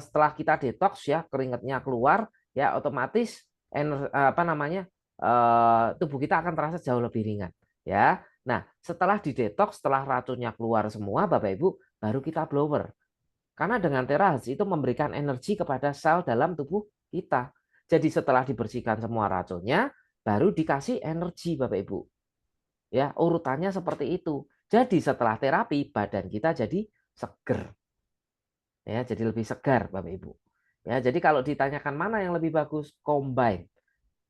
A: Setelah kita detox ya keringatnya keluar ya otomatis apa namanya tubuh kita akan terasa jauh lebih ringan ya. Nah, setelah didetox, setelah racunnya keluar semua Bapak Ibu, baru kita blower. Karena dengan terahertz itu memberikan energi kepada sel dalam tubuh kita. Jadi setelah dibersihkan semua racunnya, baru dikasih energi Bapak Ibu. Ya, urutannya seperti itu. Jadi setelah terapi badan kita jadi seger. Ya, jadi lebih segar Bapak Ibu. Ya, jadi kalau ditanyakan mana yang lebih bagus, combine.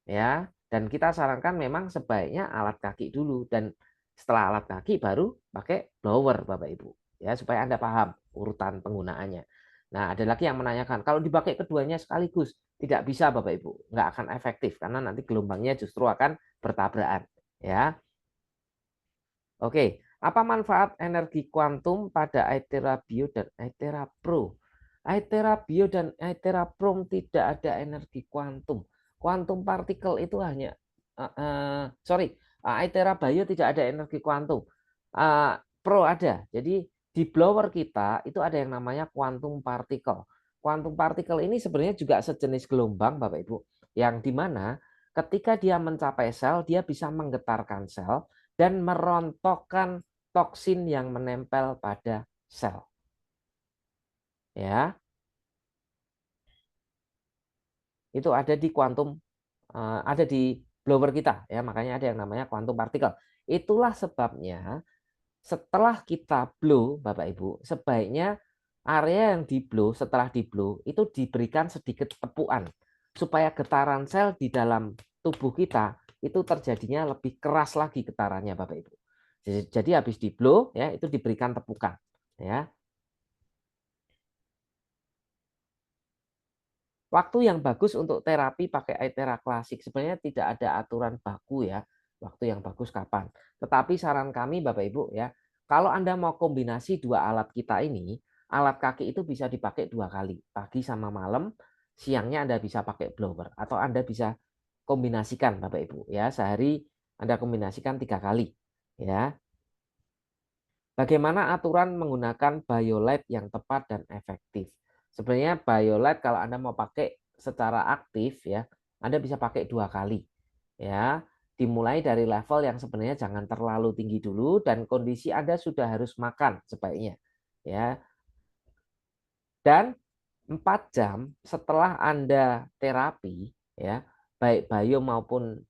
A: Ya, dan kita sarankan memang sebaiknya alat kaki dulu dan setelah alat kaki baru pakai blower Bapak Ibu. Ya, supaya Anda paham urutan penggunaannya. Nah, ada lagi yang menanyakan, kalau dipakai keduanya sekaligus, tidak bisa Bapak Ibu, nggak akan efektif karena nanti gelombangnya justru akan bertabrakan. Ya, oke, apa manfaat energi kuantum pada Aithera Bio dan Aithera Pro? Aithera Bio dan Aithera Pro tidak ada energi kuantum. Kuantum partikel itu hanya, Aithera Bio tidak ada energi kuantum. Pro ada. Jadi di blower kita itu ada yang namanya kuantum partikel. Kuantum partikel ini sebenarnya juga sejenis gelombang, Bapak Ibu, yang dimana ketika dia mencapai sel, dia bisa menggetarkan sel dan merontokkan toksin yang menempel pada sel. Ya. Itu ada di kuantum ada di blower kita ya, makanya ada yang namanya kuantum partikel. Itulah sebabnya setelah kita blow Bapak Ibu, sebaiknya area yang di blow setelah di blow itu diberikan sedikit tepukan supaya getaran sel di dalam tubuh kita itu terjadinya lebih keras lagi getarannya Bapak Ibu. Jadi habis di blow ya itu diberikan tepukan ya. Waktu yang bagus untuk terapi pakai Aithera klasik sebenarnya tidak ada aturan baku ya. Waktu yang bagus kapan. Tetapi saran kami Bapak Ibu ya, kalau Anda mau kombinasi dua alat kita ini, alat kaki itu bisa dipakai 2 kali, pagi sama malam, siangnya Anda bisa pakai blower atau Anda bisa kombinasikan Bapak Ibu ya, sehari Anda kombinasikan 3 kali ya. Bagaimana aturan menggunakan BioLite yang tepat dan efektif? Sebenarnya BioLite kalau Anda mau pakai secara aktif ya, Anda bisa pakai 2 kali. Ya. dimulai dari level yang sebenarnya jangan terlalu tinggi dulu, dan kondisi Anda sudah harus makan sebaiknya, ya. Dan 4 jam setelah Anda terapi, ya, baik biom maupun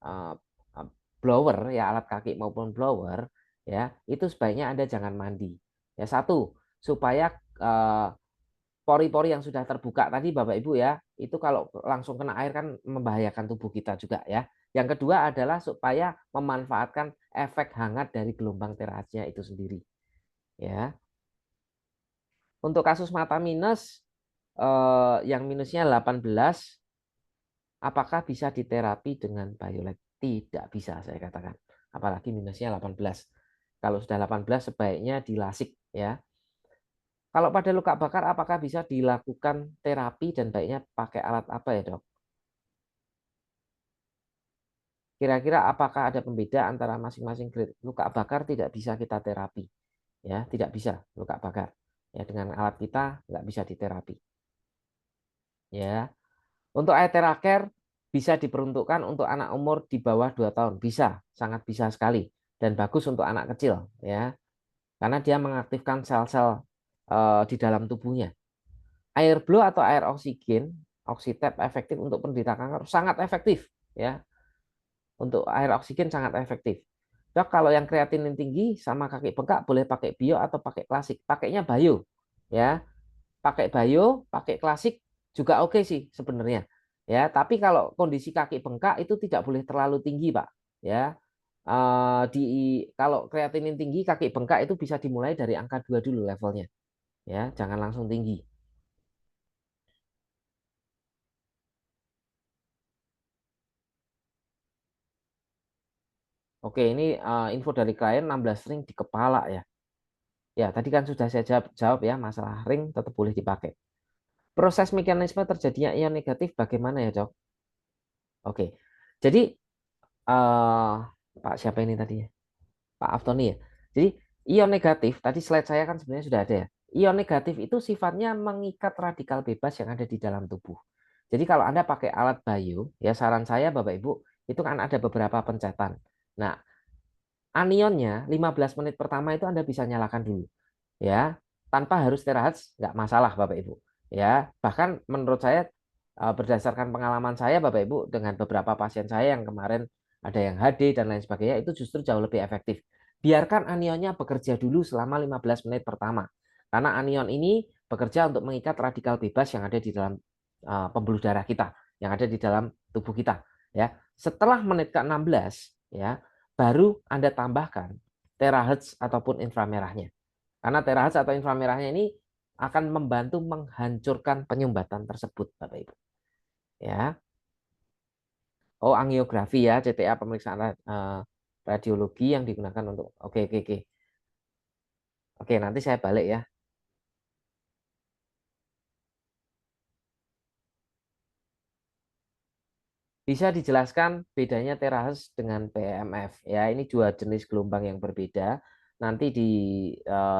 A: blower, ya, alat kaki maupun blower, ya, itu sebaiknya Anda jangan mandi. Ya, satu, supaya pori-pori yang sudah terbuka tadi Bapak Ibu, ya, itu kalau langsung kena air kan membahayakan tubuh kita juga, ya. Yang kedua adalah supaya memanfaatkan efek hangat dari gelombang teraasnya itu sendiri, ya. Untuk kasus mata minus yang minusnya 18, apakah bisa diterapi dengan Biolag? Tidak bisa, saya katakan. Apalagi minusnya 18. Kalau sudah 18 sebaiknya dilasik, ya. Kalau pada luka bakar, apakah bisa dilakukan terapi dan baiknya pakai alat apa ya, Dok? Kira-kira apakah ada pembeda antara masing-masing grade? Luka bakar tidak bisa kita terapi, ya, tidak bisa luka bakar. Ya, dengan alat kita nggak bisa diterapi. Ya, untuk Aetheracare bisa diperuntukkan untuk anak umur di bawah 2 tahun, bisa, sangat bisa sekali, dan bagus untuk anak kecil, ya, karena dia mengaktifkan sel-sel di dalam tubuhnya. Air blow atau air oksigen, oxitep efektif untuk penderita kanker, sangat efektif, ya. Untuk air oksigen sangat efektif. Dok, kalau yang kreatinin tinggi sama kaki bengkak boleh pakai bio atau pakai klasik? Pakainya bio, ya. Pakai bio, pakai klasik juga oke sih sebenarnya. Ya, tapi kalau kondisi kaki bengkak itu tidak boleh terlalu tinggi, Pak. Ya. Kalau kreatinin tinggi kaki bengkak itu bisa dimulai dari angka 2 dulu levelnya. Ya, jangan langsung tinggi. Oke, ini info dari klien 16 ring di kepala, ya. Ya, tadi kan sudah saya jawab ya, masalah ring tetap boleh dipakai. Proses mekanisme terjadinya ion negatif bagaimana ya, Dok? Oke. Jadi Pak siapa ini tadi ya? Pak Aftoni ya. Jadi ion negatif, tadi slide saya kan sebenarnya sudah ada ya. Ion negatif itu sifatnya mengikat radikal bebas yang ada di dalam tubuh. Jadi kalau Anda pakai alat bio, ya saran saya Bapak Ibu, itu kan ada beberapa pencetan. Nah, anionnya 15 menit pertama itu Anda bisa nyalakan dulu. Ya, tanpa harus terakhir, nggak masalah Bapak Ibu. Ya, bahkan menurut saya berdasarkan pengalaman saya Bapak Ibu dengan beberapa pasien saya yang kemarin ada yang HD dan lain sebagainya, itu justru jauh lebih efektif. Biarkan anionnya bekerja dulu selama 15 menit pertama. Karena anion ini bekerja untuk mengikat radikal bebas yang ada di dalam pembuluh darah kita, yang ada di dalam tubuh kita, ya. Setelah menit ke-16, ya, baru Anda tambahkan terahertz ataupun inframerahnya. Karena terahertz atau inframerahnya ini akan membantu menghancurkan penyumbatan tersebut, Bapak Ibu. Ya. Oh, angiografi ya, CTA pemeriksaan radiologi yang digunakan untuk oke. Oke, nanti saya balik ya. Bisa dijelaskan bedanya terahertz dengan PMF ya, ini dua jenis gelombang yang berbeda. Nanti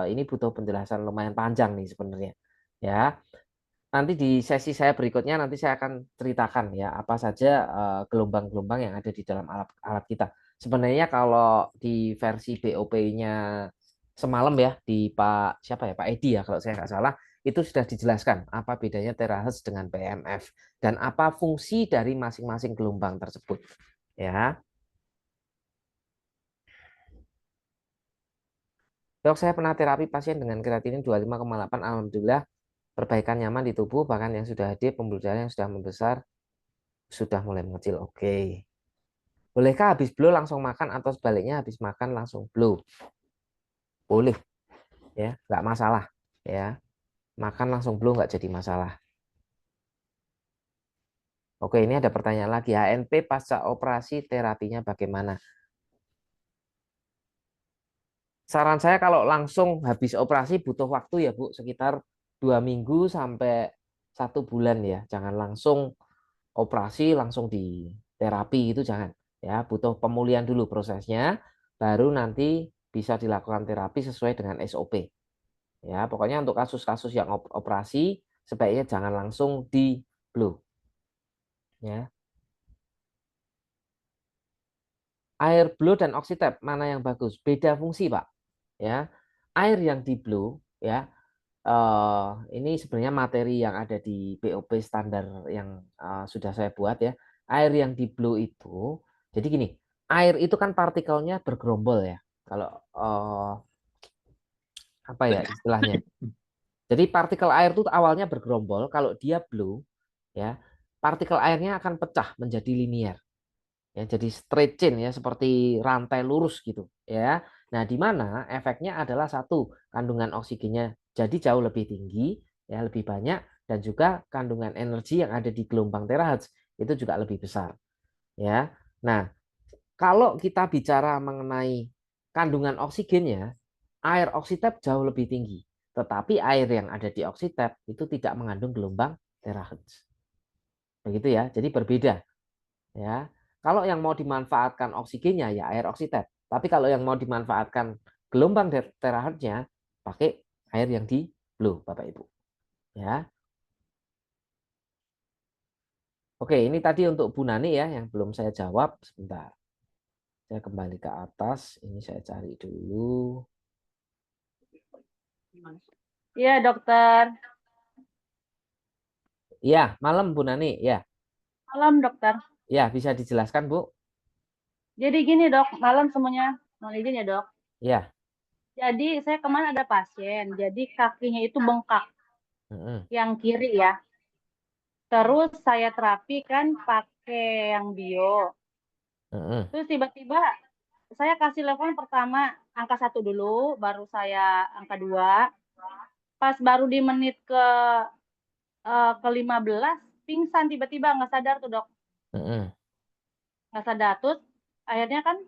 A: ini butuh penjelasan lumayan panjang nih sebenarnya. Ya. Nanti di sesi saya berikutnya nanti saya akan ceritakan ya apa saja gelombang-gelombang yang ada di dalam alat kita. Sebenarnya kalau di versi BOP-nya semalam ya di Pak siapa ya, Pak Edi ya kalau saya nggak salah, itu sudah dijelaskan apa bedanya terahertz dengan PMF dan apa fungsi dari masing-masing gelombang tersebut. Ya. Dok, saya pernah terapi pasien dengan kreatinin 25,8, alhamdulillah perbaikan nyaman di tubuh, bahkan yang sudah HD pembuluh darah yang sudah membesar sudah mulai mengecil. Oke. Bolehkah habis blow langsung makan atau sebaliknya habis makan langsung blow? Boleh, ya, nggak masalah, ya. Makan langsung blow nggak jadi masalah. Oke, ini ada pertanyaan lagi. HNP pasca operasi terapinya bagaimana? Saran saya kalau langsung habis operasi butuh waktu ya Bu, sekitar 2 minggu sampai 1 bulan ya. Jangan langsung operasi langsung di terapi itu jangan. Ya, butuh pemulihan dulu prosesnya, baru nanti bisa dilakukan terapi sesuai dengan SOP. Ya, pokoknya untuk kasus-kasus yang operasi sebaiknya jangan langsung di blow. Ya. air Blue dan Oxytap mana yang bagus? Beda fungsi, Pak. Ya, air yang di Blue ya, ini sebenarnya materi yang ada di BOP standar yang sudah saya buat ya. Air yang di Blue itu, jadi gini, air itu kan partikelnya bergerombol ya. Kalau apa ya istilahnya? Jadi partikel air itu awalnya bergerombol, kalau dia Blue ya, partikel airnya akan pecah menjadi linier. Ya, jadi straight chain ya, seperti rantai lurus gitu ya. Nah, di mana efeknya adalah satu, kandungan oksigennya jadi jauh lebih tinggi ya, lebih banyak, dan juga kandungan energi yang ada di gelombang terahertz itu juga lebih besar ya. Nah, kalau kita bicara mengenai kandungan oksigennya, air Oxytap jauh lebih tinggi, tetapi air yang ada di Oxytap itu tidak mengandung gelombang terahertz. Begitu ya. Jadi berbeda. Ya, kalau yang mau dimanfaatkan oksigennya ya air Oxytap. Tapi kalau yang mau dimanfaatkan gelombang terahertznya pakai air yang di Blue, Bapak Ibu. Ya. Oke, ini tadi untuk Bu Nani ya yang belum saya jawab. Sebentar. Saya kembali ke atas. Ini saya cari dulu.
F: Iya, dokter.
A: Iya, malam Bu Nani. Ya.
F: Malam, dokter.
A: Ya, bisa dijelaskan, Bu?
F: Jadi gini, dok. Malam semuanya. Mohon izin ya, dok.
A: Ya.
F: Jadi saya kemarin ada pasien. Jadi kakinya itu bengkak. Yang kiri ya. Terus saya terapi kan pakai yang bio. Terus tiba-tiba saya kasih level pertama angka 1 dulu, baru saya angka 2. Pas baru di menit ke-15 pingsan tiba-tiba, nggak sadar tuh, dok. Nggak sadar. Terus akhirnya kan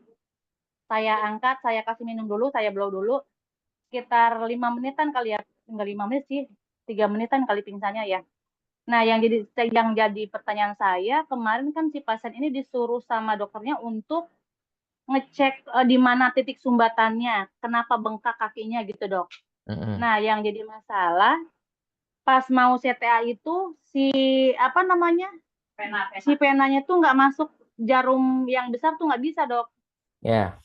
F: saya angkat, saya kasih minum dulu, saya blow dulu. Sekitar 5 menitan kali ya, nggak 5 menit sih, 3 menitan kali pingsannya ya. Nah, yang jadi pertanyaan saya, kemarin kan si pasien ini disuruh sama dokternya untuk ngecek di mana titik sumbatannya, kenapa bengkak kakinya gitu, dok. Nah, yang jadi masalah, pas mau CTA itu si apa namanya, si penanya tuh nggak masuk, jarum yang besar tuh nggak bisa, dok.
A: Ya.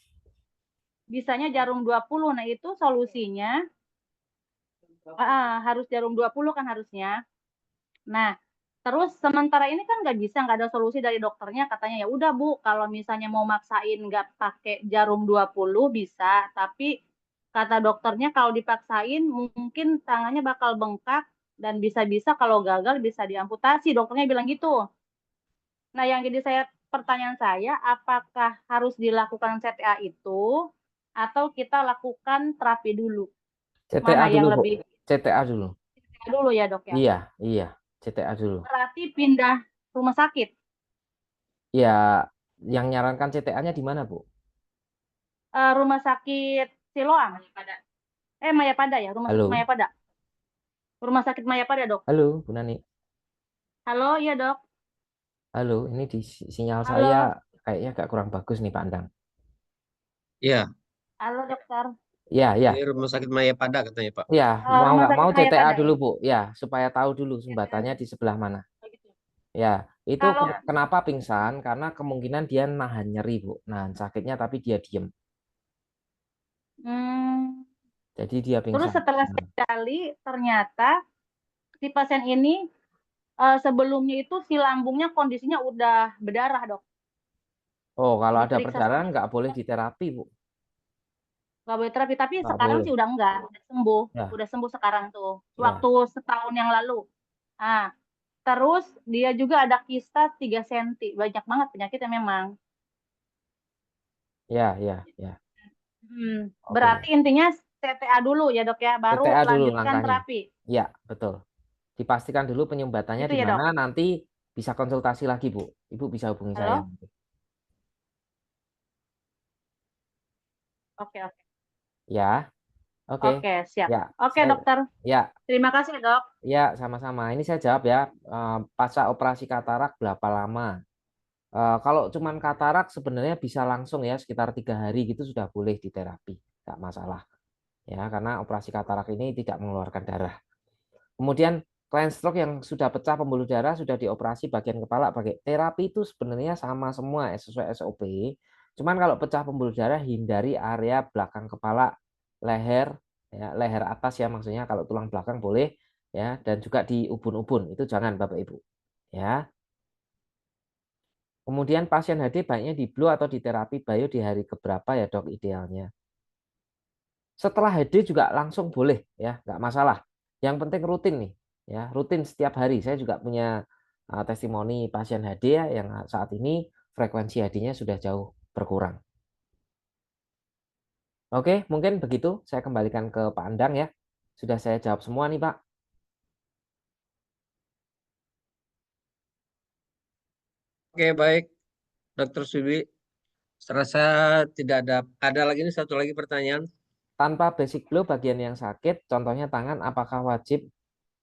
F: Bisanya jarum 20. Nah, itu solusinya harus jarum 20 kan harusnya. Nah, terus sementara ini kan nggak ada solusi dari dokternya, katanya ya udah Bu, kalau misalnya mau maksain nggak pakai jarum 20 bisa, tapi kata dokternya kalau dipaksain mungkin tangannya bakal bengkak dan bisa-bisa kalau gagal bisa diamputasi, dokternya bilang gitu. Nah, yang jadi pertanyaan saya, apakah harus dilakukan CTA itu atau kita lakukan terapi dulu?
A: CTA
F: Mana yang
A: dulu, Bu.
F: lebih?
A: CTA dulu.
F: CTA dulu ya, dok ya.
A: Iya, CTA dulu.
F: Berarti pindah rumah sakit.
A: Ya, yang nyarankan CTA-nya di mana, Bu?
F: Rumah sakit Siloam. Mayapada ya, rumah sakit
A: Halo.
F: Mayapada. Rumah sakit Mayapada, dok.
A: Halo, Bu Nani.
F: Halo, iya, dok.
A: Halo, ini di sinyal
F: Halo.
A: saya kayaknya agak kurang bagus nih, Pak Andang.
B: Iya.
F: Halo, dokter.
A: Iya, iya.
B: Ini rumah sakit Mayapada katanya, Pak.
A: Iya, mau
F: rumah
A: nggak
F: sakit
A: mau CTA
F: Mayapada,
A: dulu,
F: ya?
A: Bu. Ya, supaya tahu dulu sumbatannya di sebelah mana. Ya, itu
F: Kalau
A: kenapa pingsan? Karena kemungkinan dia nahan nyeri, Bu. Nahan sakitnya tapi dia diem. Jadi dia
F: terus
A: pingsan.
F: setelah sekali ternyata si pasien ini sebelumnya itu si lambungnya kondisinya udah berdarah, dok.
A: Oh, kalau ada
F: Diperiksa
A: perdarahan nggak boleh diterapi, Bu.
F: nggak boleh terapi, tapi
A: Nggak
F: sekarang
A: boleh.
F: sih udah enggak,
A: Ya.
F: udah sembuh sekarang tuh.
A: Ya.
F: Waktu setahun yang lalu. Nah, terus dia juga ada kista 3 cm, banyak banget penyakitnya memang.
A: Ya.
F: Berarti intinya CTA dulu ya, dok ya, baru
A: CTA dulu
F: lanjutkan
A: langkahnya.
F: terapi.
A: Ya, betul. Dipastikan dulu penyumbatannya
F: Itu
A: di
F: ya,
A: mana,
F: dok.
A: nanti bisa konsultasi lagi, Bu. Ibu bisa hubungi saya.
F: Halo? Oke.
A: Ya. Oke.
F: Oke, siap.
A: Ya,
F: Oke, dokter.
A: Ya.
F: Terima kasih, dok.
A: Ya, sama-sama. Ini saya jawab ya. Pasca operasi katarak berapa lama? Kalau cuman katarak sebenarnya bisa langsung ya, sekitar 3 hari gitu sudah boleh diterapi, nggak masalah. Ya, karena operasi katarak ini tidak mengeluarkan darah. Kemudian klien stroke yang sudah pecah pembuluh darah, sudah dioperasi bagian kepala pakai terapi, itu sebenarnya sama semua sesuai SOP. Cuman kalau pecah pembuluh darah, hindari area belakang kepala, leher, ya, leher atas ya maksudnya. Kalau tulang belakang boleh, ya, dan juga di ubun-ubun itu jangan Bapak Ibu, ya. Kemudian pasien HD baiknya di blue atau di terapi bio di hari keberapa ya dok idealnya? Setelah HD juga langsung boleh ya, nggak masalah. Yang penting rutin nih, ya rutin setiap hari. Saya juga punya testimoni pasien HD ya yang saat ini frekuensi HD-nya sudah jauh berkurang. Oke, mungkin begitu. Saya kembalikan ke Pak Andang ya. Sudah saya jawab semua nih Pak.
B: Oke, baik, Dokter Subi. Serasa tidak ada lagi nih satu lagi pertanyaan.
A: Tanpa basic glow bagian yang sakit, contohnya tangan, apakah wajib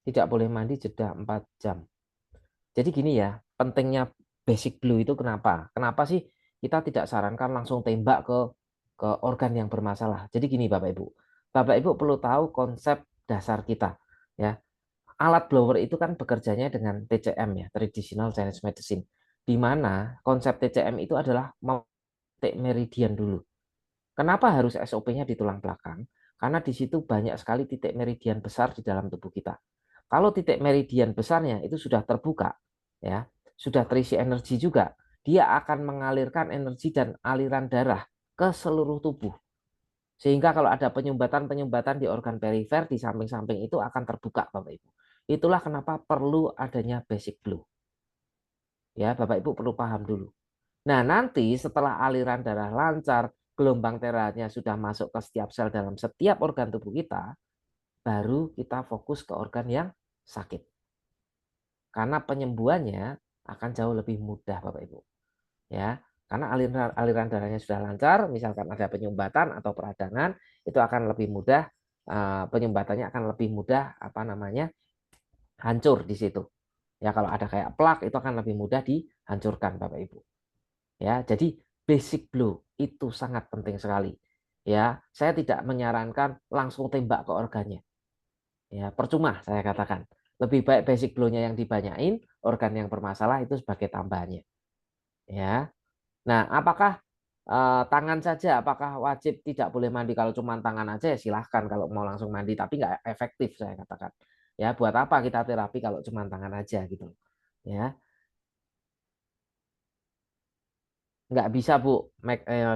A: tidak boleh mandi jeda 4 jam? Jadi gini ya, pentingnya basic glow itu kenapa? Kenapa sih kita tidak sarankan langsung tembak ke organ yang bermasalah? Jadi gini Bapak Ibu. Bapak Ibu perlu tahu konsep dasar kita ya. Alat blower itu kan bekerjanya dengan TCM ya, Traditional Chinese Medicine. Di mana konsep TCM itu adalah titik meridian dulu. Kenapa harus SOP-nya di tulang belakang? Karena di situ banyak sekali titik meridian besar di dalam tubuh kita. Kalau titik meridian besarnya itu sudah terbuka, ya, sudah terisi energi juga, dia akan mengalirkan energi dan aliran darah ke seluruh tubuh. Sehingga kalau ada penyumbatan-penyumbatan di organ perifer di samping-samping itu akan terbuka, Bapak Ibu. Itulah kenapa perlu adanya basic glow. Ya, Bapak Ibu perlu paham dulu. Nah, nanti setelah aliran darah lancar, gelombang darahnya sudah masuk ke setiap sel dalam setiap organ tubuh kita, baru kita fokus ke organ yang sakit. Karena penyembuhannya akan jauh lebih mudah, Bapak Ibu. Ya, karena aliran darahnya sudah lancar, misalkan ada penyumbatan atau peradangan, itu akan lebih mudah, penyumbatannya akan lebih mudah hancur di situ. Ya, kalau ada kayak plak itu akan lebih mudah dihancurkan, Bapak Ibu. Ya, jadi basic glow itu sangat penting sekali. Ya, saya tidak menyarankan langsung tembak ke organnya. Ya, percuma saya katakan. Lebih baik basic glow-nya yang dibanyain, organ yang bermasalah itu sebagai tambahannya. Ya. Nah, apakah tangan saja, apakah wajib tidak boleh mandi? Kalau cuma tangan aja ya silahkan kalau mau langsung mandi, tapi nggak efektif saya katakan. Ya, buat apa kita terapi kalau cuma tangan aja gitu. Ya. Nggak bisa Bu,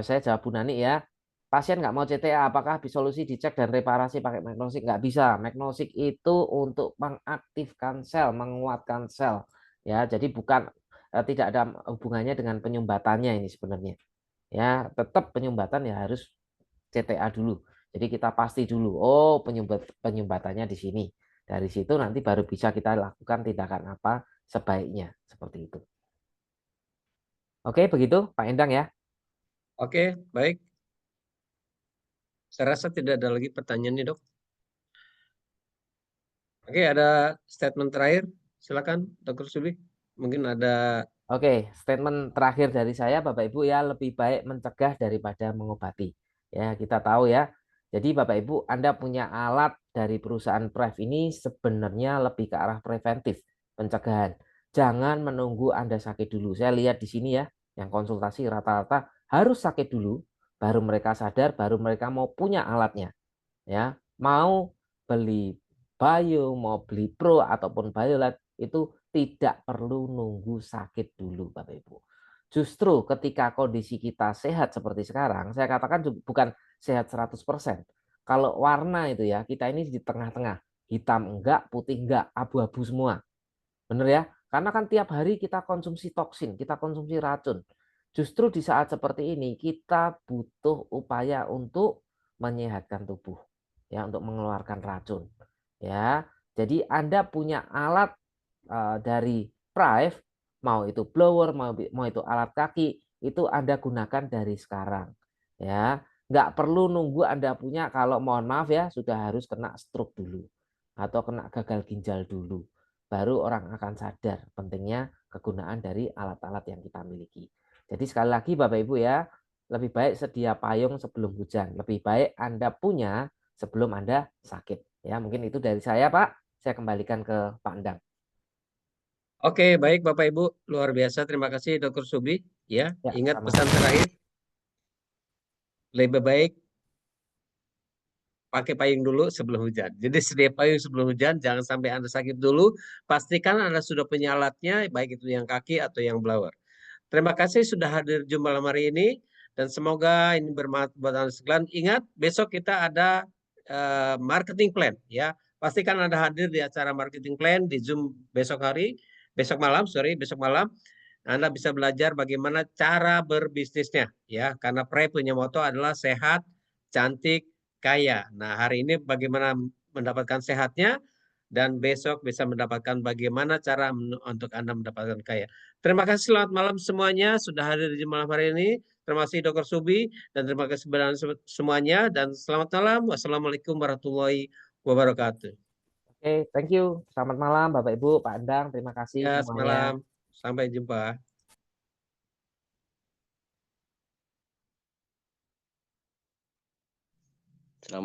A: saya jawab Bu Nani ya. Pasien nggak mau CTA, apakah solusi dicek dan reparasi pakai magnosik? Nggak bisa. Magnosik itu untuk mengaktifkan sel, menguatkan sel. Ya, jadi bukan tidak ada hubungannya dengan penyumbatannya ini sebenarnya. Ya, tetap penyumbatan ya harus CTA dulu. Jadi kita pasti dulu, oh penyumbatannya di sini. Dari situ nanti baru bisa kita lakukan tindakan apa sebaiknya seperti itu. Oke, begitu Pak Endang ya.
B: Oke, baik. Saya rasa tidak ada lagi pertanyaan nih, Dok. Oke, ada statement terakhir. Silakan, Dr. Subi. Mungkin ada.
A: Oke, statement terakhir dari saya Bapak Ibu ya, lebih baik mencegah daripada mengobati. Ya, kita tahu ya. Jadi Bapak Ibu, Anda punya alat dari perusahaan Prev ini sebenarnya lebih ke arah preventif, pencegahan. Jangan menunggu Anda sakit dulu. Saya lihat di sini ya, yang konsultasi rata-rata harus sakit dulu, baru mereka sadar, baru mereka mau punya alatnya. Ya, mau beli Bio, mau beli Pro ataupun Biolet itu tidak perlu nunggu sakit dulu Bapak Ibu. Justru ketika kondisi kita sehat seperti sekarang, saya katakan bukan sehat 100%. Kalau warna itu ya, kita ini di tengah-tengah. Hitam enggak, putih enggak, abu-abu semua. Benar ya? Karena kan tiap hari kita konsumsi toksin, kita konsumsi racun. Justru di saat seperti ini kita butuh upaya untuk menyehatkan tubuh, ya, untuk mengeluarkan racun. Ya, jadi Anda punya alat dari Prive, mau itu blower, mau itu alat kaki, itu Anda gunakan dari sekarang. Ya, nggak perlu nunggu Anda punya, kalau mohon maaf ya, sudah harus kena stroke dulu atau kena gagal ginjal dulu. Baru orang akan sadar pentingnya kegunaan dari alat-alat yang kita miliki. Jadi sekali lagi Bapak Ibu ya, lebih baik sedia payung sebelum hujan. Lebih baik Anda punya sebelum Anda sakit. Ya, mungkin itu dari saya, Pak. Saya kembalikan ke Pak Endang.
B: Oke, baik Bapak Ibu, luar biasa. Terima kasih Dr. Subi. Ya,
A: Ya,
B: ingat
A: sama.
B: pesan terakhir. lebih baik pakai payung dulu sebelum hujan. Jadi sedia payung sebelum hujan, jangan sampai Anda sakit dulu. Pastikan Anda sudah punya alatnya, baik itu yang kaki atau yang blower. Terima kasih sudah hadir di malam hari ini, dan semoga ini bermanfaat buat Anda sekalian. Ingat, besok kita ada marketing plan, ya. Pastikan Anda hadir di acara marketing plan di Zoom besok malam. Anda bisa belajar bagaimana cara berbisnisnya, ya. Karena Pre punya moto adalah sehat, cantik, kaya. Nah, hari ini bagaimana mendapatkan sehatnya, dan besok bisa mendapatkan bagaimana cara untuk Anda mendapatkan kaya. Terima kasih, selamat malam semuanya sudah hadir di malam hari ini. Terima kasih Dr. Subi, dan terima kasih kepada semuanya, dan selamat malam. Wassalamualaikum warahmatullahi wabarakatuh.
A: Oke, thank you. Selamat malam Bapak Ibu, Pak Endang. Terima kasih
B: Ya,
A: semuanya.
B: semalam. Sampai jumpa.
G: Selamat